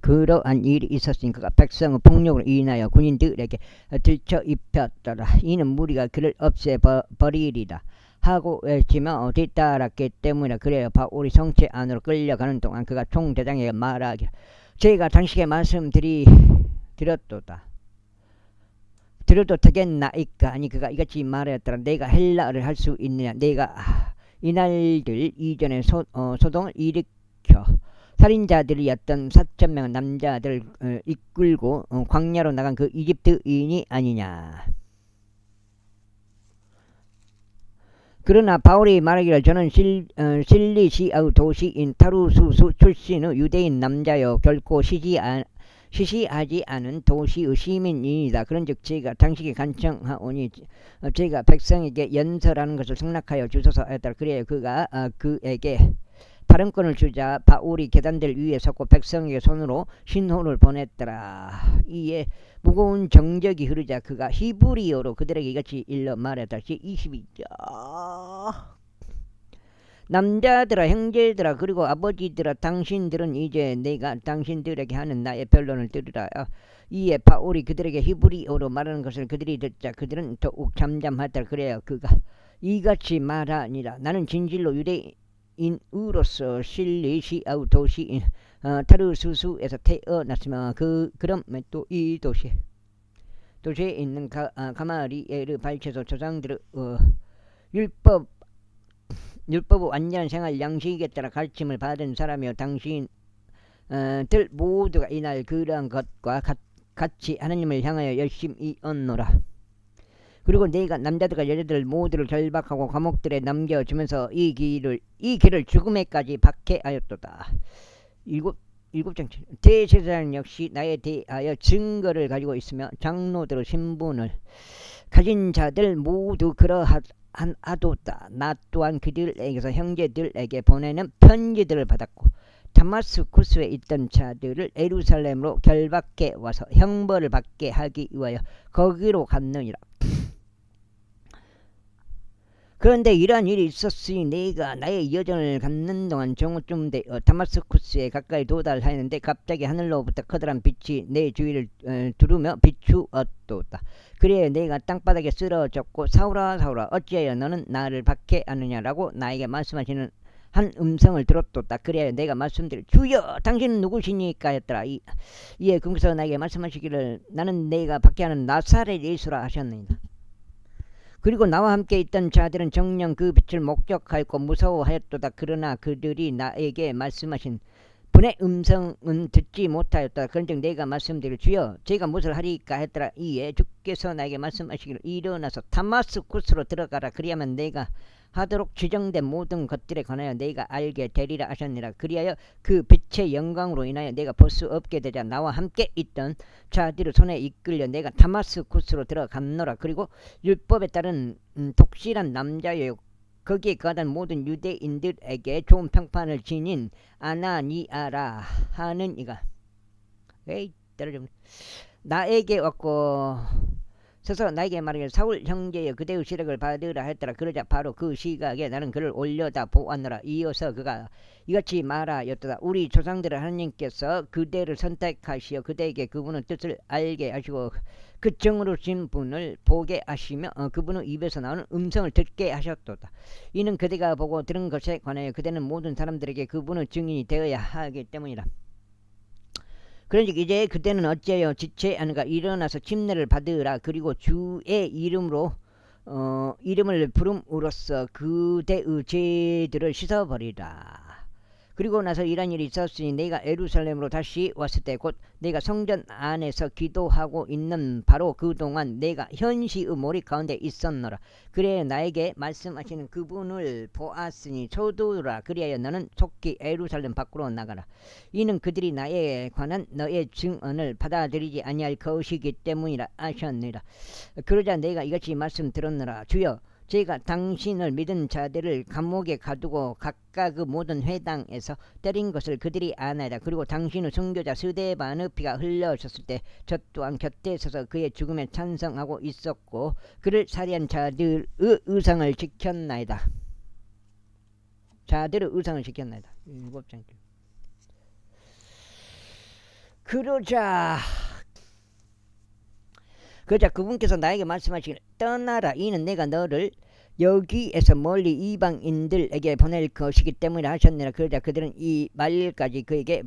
그러한 일이 있었으니 그가 백성의 폭력으로 인하여 군인들에게 들쳐 입혔더라. 이는 무리가 그를 없애버리리라 하고 외치며 뒤따랐기 때문이라. 그래야 바울이 성체 안으로 끌려가는 동안 그가 총대장에게 말하기를 저희가 당신에게 말씀드렸도다. 들어도 되겠나이까. 아니 그가 이같이 말하였더라. 내가 헬라어를 할 수 있느냐. 내가 이날들 이전에 소동을 일으켜 살인자들이었던 4,000명 남자들 이끌고 광야로 나간 그 이집트인이 아니냐. 그러나 바울이 말하기를 저는 실리시아의 도시인 타루수수 출신의 유대인 남자여 결코 시시하지 않은 도시의 시민이다. 그런즉 제가 당신에게 간청하오니 제가 백성에게 연설하는 것을 승낙하여 주소서 하였더라. 그래야 그가 그에게 발언권을 주자 바울이 계단들 위에 섰고 백성에게 손으로 신호를 보냈더라. 이에 무거운 정적이 흐르자 그가 히브리어로 그들에게 이같이 일러 말했다. 제22절 남자들아 형제들아 그리고 아버지들아 당신들은 이제 내가 당신들에게 하는 나의 변론을 들으라. 이에 바울이 그들에게 히브리어로 말하는 것을 그들이 듣자 그들은 더욱 잠잠하더라. 그래야 그가 이같이 말하니라. 나는 진실로 유대인으로서 실리시아의 도시인 타르수수에서 태어났으며 그럼에 또 이 도시에 있는 가마리엘의 발췌소 조상들의 율법의 완전한 생활 양식에 따라 가르침을 받은 사람이요 당신들 모두가 이날 그러한 것과 같이 하나님을 향하여 열심히 얻노라. 그리고 내가 남자들과 여자들 모두를 결박하고 감옥들에 남겨주면서 이 길을 죽음에까지 박해하였도다. 7장 대제사장 역시 나에 대하여 증거를 가지고 있으며 장로들의 신분을 가진 자들 모두 그러하도다. 나 또한 그들에게서 형제들에게 보내는 편지들을 받았고 다마스쿠스에 있던 자들을 예루살렘으로 결박해 와서 형벌을 받게 하기 위하여 거기로 갔느니라. 그런데 이러한 일이 있었으니 내가 나의 여정을 갖는 동안 정오쯤 되어 다마스쿠스에 가까이 도달하였는데 갑자기 하늘로부터 커다란 빛이 내 주위를 두르며 비추었도다. 그래야 내가 땅바닥에 쓰러졌고 사울아 사울아 어찌하여 너는 나를 박해하느냐라고 나에게 말씀하시는 한 음성을 들었도다. 그래야 내가 말씀드릴 주여 당신은 누구시니까 했더라. 이에 그분께서 나에게 말씀하시기를 나는 내가 박해하는 나사렛 예수라 하셨느니라. 그리고 나와 함께 있던 자들은 정녕 그 빛을 목격하였고 무서워하였도다. 그러나 그들이 나에게 말씀하신 분의 음성은 듣지 못하였다. 그런즉 내가 말씀드릴 주여 제가 무엇을 하리까 했더라. 이에 주께서 나에게 말씀하시기를 일어나서 다마스쿠스로 들어가라. 그리하면 내가 하도록 지정된 모든 것들에 관하여 내가 알게 되리라 하셨느니라. 그리하여 그 빛의 영광으로 인하여 내가 볼 수 없게 되자 나와 함께 있던 자들의 손에 이끌려 내가 다마스쿠스로 들어갔노라. 그리고 율법에 따른 독실한 남자여 거기에 거하던 모든 유대인들에게 좋은 평판을 지닌 아나니아라 하는 이가 나에게 왔고 서서 나에게 말하기를 사울 형제여 그대의 시력을 받으라 했더라. 그러자 바로 그 시각에 나는 그를 올려다 보았노라. 이어서 그가 이같이 말하였도다. 우리 조상들의 하나님께서 그대를 선택하시어 그대에게 그분의 뜻을 알게 하시고 그 정으로신 분을 보게 하시며 그분의 입에서 나오는 음성을 듣게 하셨도다. 이는 그대가 보고 들은 것에 관하여 그대는 모든 사람들에게 그분의 증인이 되어야 하기 때문이라. 그러니 이제 그때는 어찌하여 지체하는가. 일어나서 침례를 받으라. 그리고 주의 이름을 부름으로써 그대의 죄들을 씻어버리라. 그리고 나서 이런 일이 있었으니 내가 예루살렘으로 다시 왔을 때 곧 내가 성전 안에서 기도하고 있는 바로 그동안 내가 현시의 몰입 가운데 있었노라. 그래 나에게 말씀하시는 그분을 보았으니 서두르라. 그리하여 너는 속히 예루살렘 밖으로 나가라. 이는 그들이 나에 관한 너의 증언을 받아들이지 아니할 것이기 때문이라 하셨느니라. 그러자 내가 이같이 말씀드렸노라. 주여 제가 당신을 믿은 자들을 감옥에 가두고 각각 그 모든 회당에서 때린 것을 그들이 아나이다. 그리고 당신의 선교자 스데반의 피가 흘러졌을 때 저 또한 곁에 서서 그의 죽음에 찬성하고 있었고 그를 살해한 자들의 의상을 지켰나이다. 자들의 의상을 지켰나이다. 7장. 그러자 그분께서 나에게 말씀하시기를 떠나라. 이는 내가 너를 여기에서 멀리 이방인들에게 보낼 것이기 때문에 하셨느니라. 그러자 그들은 이 말까지 그에게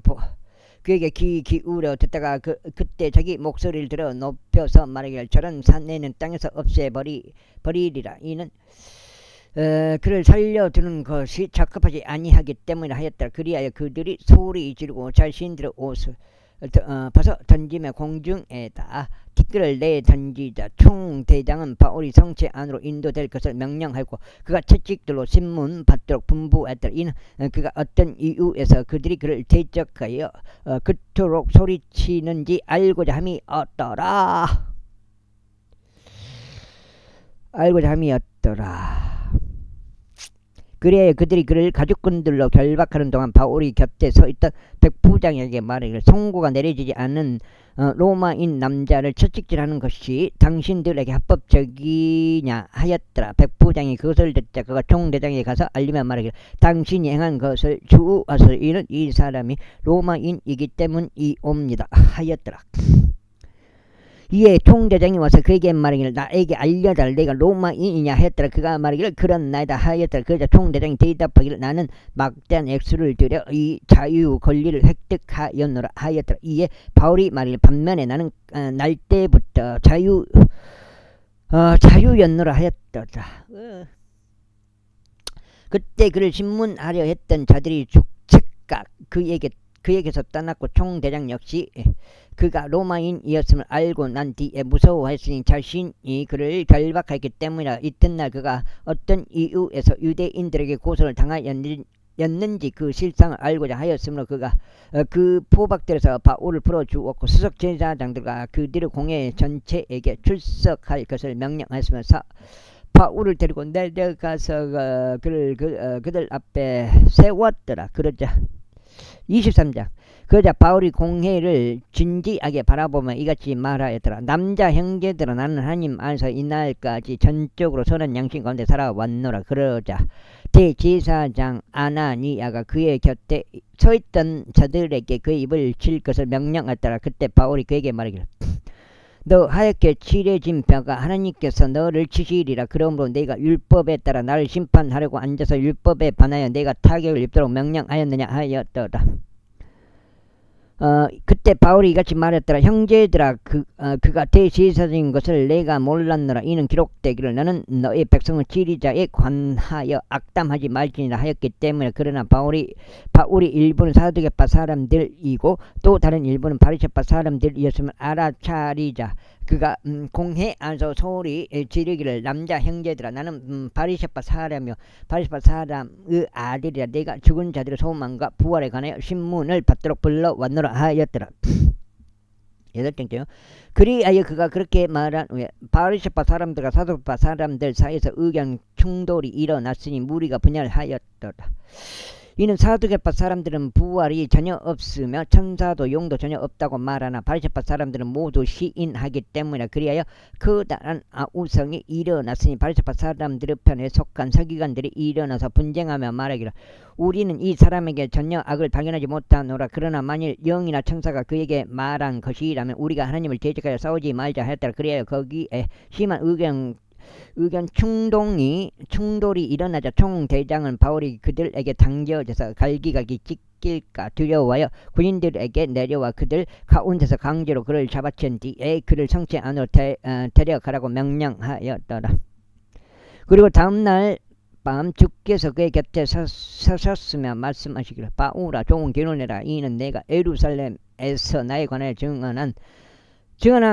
귀 기울여 듣다가 그때 자기 목소리를 들어 높여서 말하기를 저런 사내는 땅에서 없애버리리라. 이는 그를 살려두는 것이 적합하지 아니하기 때문에 하였더라. 그리하여 그들이 소리 지르고 자신들의 옷을 벗어 던지며 공중에다 티끌을 내 던지자 총대장은 바울이 성체 안으로 인도될 것을 명령하고 그가 채찍들로 신문 받도록 분부했더라. 이는 그가 어떤 이유에서 그들이 그를 대적하여 그토록 소리치는지 알고자 함이었더라. 그래야 그들이 그를 가죽끈들로 결박하는 동안 바울이 곁에 서 있던 백부장에게 말하기를 송고가 내려지지 않은 로마인 남자를 채찍질하는 것이 당신들에게 합법적이냐 하였더라. 백부장이 그것을 듣자 그가 총대장에게 가서 알리며 말하기를 당신이 행한 것을 주우어서 이는 이 사람이 로마인이기 때문이옵니다 하였더라. 이에 총대장이 와서 그에게 말하기를 나에게 알려달라. 내가 로마인이냐 하였더라. 그가 말하기를 그렇나이다 하였더라. 그러자 총대장이 대답하기를 나는 막대한 액수를 들여 이 자유 권리를 획득하였노라 하였더라. 이에 바울이 말하기를 반면에 나는 날 때부터 자유였노라 하였더라. 그때 그를 신문하려 했던 자들이 즉각 그에게서 떠났고 총대장 역시 그가 로마인이었음을 알고 난 뒤에 무서워했으니 자신이 그를 결박했기 때문이라. 이튿날 그가 어떤 이유에서 유대인들에게 고소를 당하였는지 그 실상을 알고자 하였으므로 그가 그 포박들에서 바울을 풀어주었고 수석 제사장들과 그들의 공회 전체에게 출석할 것을 명령하였으면서 바울을 데리고 내려가서 그들 앞에 세웠더라. 그러자 23장. 그러자 바울이 공회를 진지하게 바라보며 이같이 말하였더라. 남자 형제들아 나는 하나님 안에서 이날까지 전적으로 선한 양심 가운데 살아왔노라. 그러자 대제사장 아나니아가 그의 곁에 서있던 자들에게 그의 입을 칠 것을 명령하였더라. 그때 바울이 그에게 말하기를 너 하얗게 칠해진 뼈가 하나님께서 너를 치시리라. 그러므로 내가 율법에 따라 나를 심판하려고 앉아서 율법에 반하여 내가 타격을 입도록 명령하였느냐 하였더라. 그때 바울이 이같이 말했더라. 형제들아 그가 대제사장인 것을 내가 몰랐노라. 이는 기록되기를 너는 너의 백성을 치리자에 관하여 악담하지 말지니라 하였기 때문에. 그러나 바울이 일부는 사두개파 사람들이고 또 다른 일부는 바리새파 사람들이었음을 알아차리자 그가 공회 안에서 소리 지르기를 남자 형제들아 나는 바리새파 사람이요 바리새파 사람의 아들이라. 내가 죽은 자들의 소망과 부활에 관하여 신문을 받도록 불러왔노라 하였더라. 8번째요. 그리하여 그가 그렇게 말한 후에 바리새파 사람들과 사두개파 사람들 사이에서 의견 충돌이 일어났으니 무리가 분열하였더라. 이는 사두개파 사람들은 부활이 전혀 없으며 천사도 용도 전혀 없다고 말하나 바리새파 사람들은 모두 시인하기 때문이라. 그리하여 커다란 아우성이 일어났으니 바리새파 사람들의 편에 속한 서기관들이 일어나서 분쟁하며 말하기를 우리는 이 사람에게 전혀 악을 발견하지 못하노라. 그러나 만일 영이나 천사가 그에게 말한 것이라면 우리가 하나님을 대적하여 싸우지 말자 하였더라. 그리하여 거기에 심한 의견 충돌이 일어나자 총대장은 바울이 그들에게 당겨져서 갈기갈기 찢길까 두려워하여 군인들에게 내려와 그들 가운데서 강제로 그를 잡아챈 뒤에 그를 성체 안으로 데려가라고 명령하였더라. 그리고 다음날 밤 주께서 그의 곁에 서셨으며 말씀하시기를 바울아 좋은 기론해라. 이는 내가 예루살렘에서 나에 관하여 증언한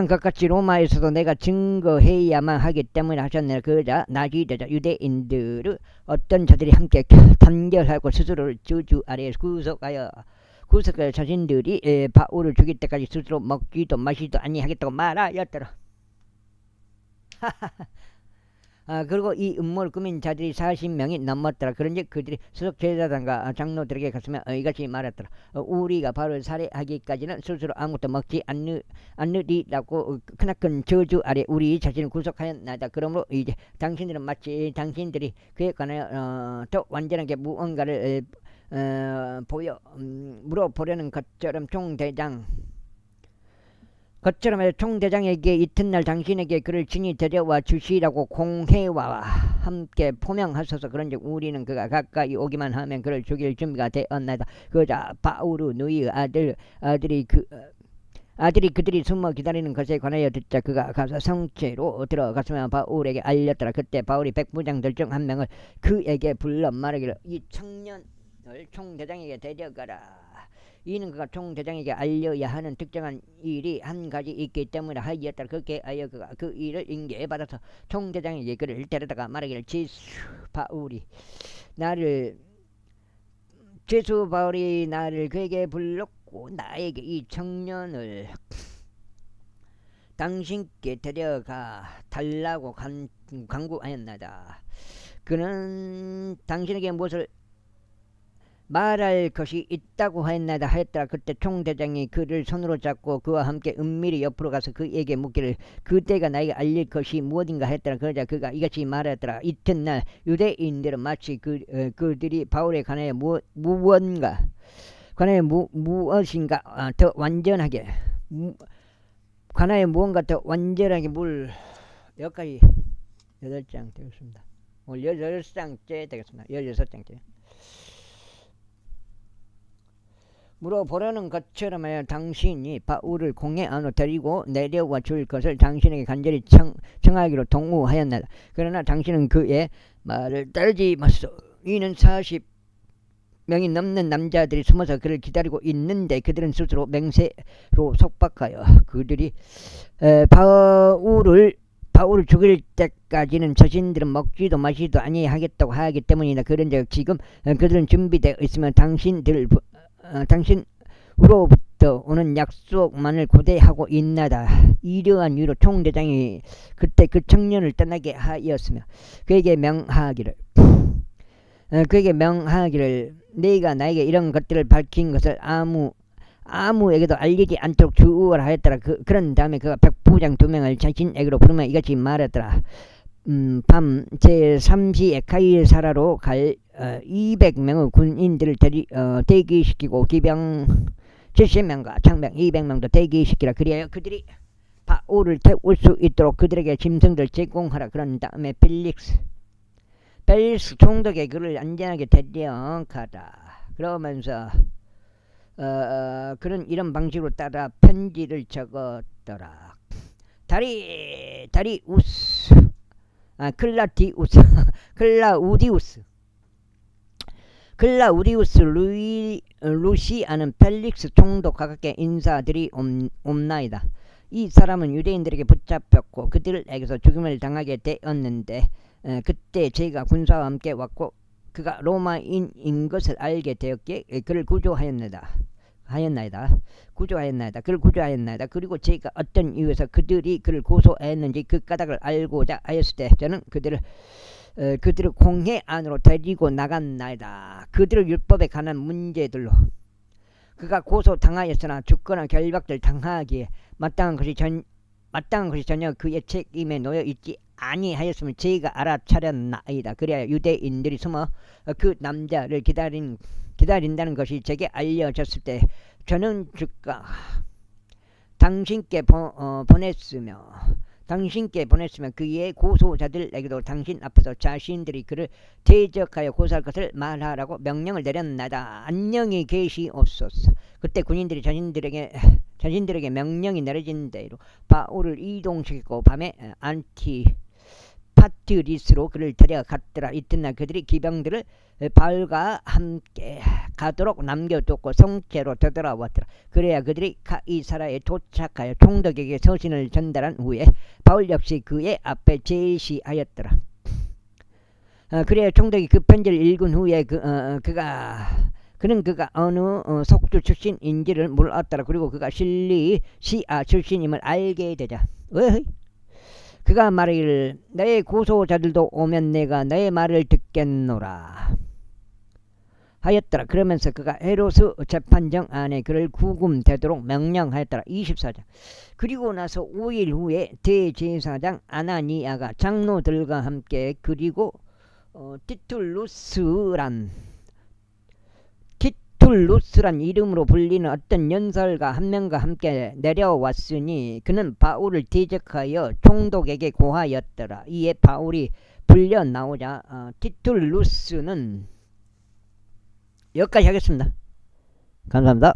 것 같이 로마에서도 내가 증거해야만 하기 때문에 하셨느니라. 그러자 낮이 되자 유대인들의 어떤 자들이 함께 단결하고 스스로를 저주 아래에 구속하여 자신들이 바울을 죽일 때까지 스스로 먹지도 마시지도 아니하겠다고 말하였더라. 그리고 이 음모를 꾸민 자들이 40명이 넘었더라. 그런즉 그들이 수석 제사장과 장로들에게 갔으며 이같이 말했더라. 우리가 바로를 살해하기까지는 스스로 아무것도 먹지 않으리라고 크나큰 저주 아래 우리 자신을 구속하였나이다. 그러므로 이제 당신들은 마치 당신들이 그에 관하여 더 완전하게 무언가를 물어보려는 것처럼 총대장에게 이튿날 당신에게 그를 친히 데려와 주시라고 공회와 함께 포명하소서. 그런즉 우리는 그가 가까이 오기만 하면 그를 죽일 준비가 되었나이다. 그러자 바울의 누이의 아들이 그들이 숨어 기다리는 것에 관하여 듣자 그가 가서 성체로 들어갔으며 바울에게 알렸더라. 그때 바울이 백부장들 중 한 명을 그에게 불러 말하기를 이 청년을 총대장에게 데려가라. 이는 그가 총대장에게 알려야 하는 특정한 일이 한 가지 있기 때문에 하였다. 그렇게 하여 그가 그 일을 인계받아서 총대장에게 그를 데려다가 말하기를 바울이 나를 그에게 불렀고 나에게 이 청년을 당신께 데려가 달라고 간구하였나이다. 그는 당신에게 무엇을 말할 것이 있다고 하였더라. 그때 총대장이 그를 손으로 잡고 그와 함께 은밀히 옆으로 가서 그에게 묻기를 그대가 나에게 알릴 것이 무엇인가 했더라. 그러자 그가 이같이 말하였더라. 이튿날 유대인들은 마치 그들이 바울에 관하여 무엇인가 더 완전하게 관하여 무언가 더 완전하게 여기까지 8장 되겠습니다. 오늘 16장째 되겠습니다. 16장째. 물어보려는 것처럼 하여 당신이 바울을 공회 안으로 데리고 내려와 줄 것을 당신에게 간절히 청하기로 동의하였나이다. 그러나 당신은 그의 말을 따르지 마소서. 이는 40명이 넘는 남자들이 숨어서 그를 기다리고 있는데 그들은 스스로 맹세로 속박하여 그들이 바울을 죽일 때까지는 자신들은 먹지도 마시지도 아니하겠다고 하기 때문이다. 그런즉 지금 그들은 준비되어 있으면 당신으로부터 오는 약속만을 고대하고 있나이다. 이러한 이유로 총대장이 그때 그 청년을 떠나게 하였으며 그에게 명하기를 네가 나에게 이런 것들을 밝힌 것을 아무에게도 알리지 않도록 주의하라 하였더라. 그런 다음에 그가 백부장 2명을 자신에게로 부르며 이같이 말했더라. 밤 제3시에 카이사라로 갈 200명의 군인들을 대기시키고 기병 70명과 장병 200명도 대기시키라. 그리하여 그들이 바울을 태울 수 있도록 그들에게 짐승들 제공하라. 그런 다음에 펠릭스 총독에 그를 안전하게 데려가라. 그러면서 그런 이런 방식으로 따라 편지를 적었더라. 클라우디우스 루시아는 펠릭스 총독 가깝게 인사들이 옵나이다. 이 사람은 유대인들에게 붙잡혔고 그들에게서 죽임을 당하게 되었는데 그때 제가 군사와 함께 왔고 그가 로마인인 것을 알게 되었기에 그를 구조하였나이다. 그리고 제가 어떤 이유에서 그들이 그를 고소했는지 그 까닭을 알고자 하였을 때 저는 그들을 공회 안으로 데리고 나갔나이다. 그들을 율법에 관한 문제들로 그가 고소당하였으나 죽거나 결박들 당하기에 마땅한 것이 전혀 그의 책임에 놓여 있지 아니하였음을 제가 알아차렸나이다. 그래야 유대인들이 숨어 그 남자를 기다린다는 것이 제게 알려졌을 때 저는 즉각 당신께 보냈으며 그의 고소자들에게도 당신 앞에서 자신들이 그를 대적하여 고소할 것을 말하라고 명령을 내렸나이다. 안녕히 계시옵소서. 그때 군인들이 자신들에게 명령이 내려진 대로 바울을 이동시키고 밤에 안티파트리스로 그를 데려갔더라. 이튿날 그들이 기병들을 바울과 함께 가도록 남겨두고 성체로 되돌아왔더라. 그래야 그들이 카이사라에 도착하여 총독에게 서신을 전달한 후에 바울 역시 그의 앞에 제시하였더라. 그래야 총독이 그 편지를 읽은 후에 그가 어느 속주 출신인지를 몰랐더라. 그리고 그가 실리시아 출신임을 알게 되자 그가 말하기를 너의 고소자들도 오면 내가 너의 말을 듣겠노라 하였더라. 그러면서 그가 헤롯의 재판정 안에 그를 구금되도록 명령하였더라. 24장. 그리고 나서 5일 후에 대제사장 아나니아가 장로들과 함께 그리고 티툴루스란 이름으로 불리는 어떤 연설가 한 명과 함께 내려왔으니 그는 바울을 대적하여 총독에게 고하였더라. 이에 바울이 불려 나오자 티툴루스는 여기까지 하겠습니다. 감사합니다.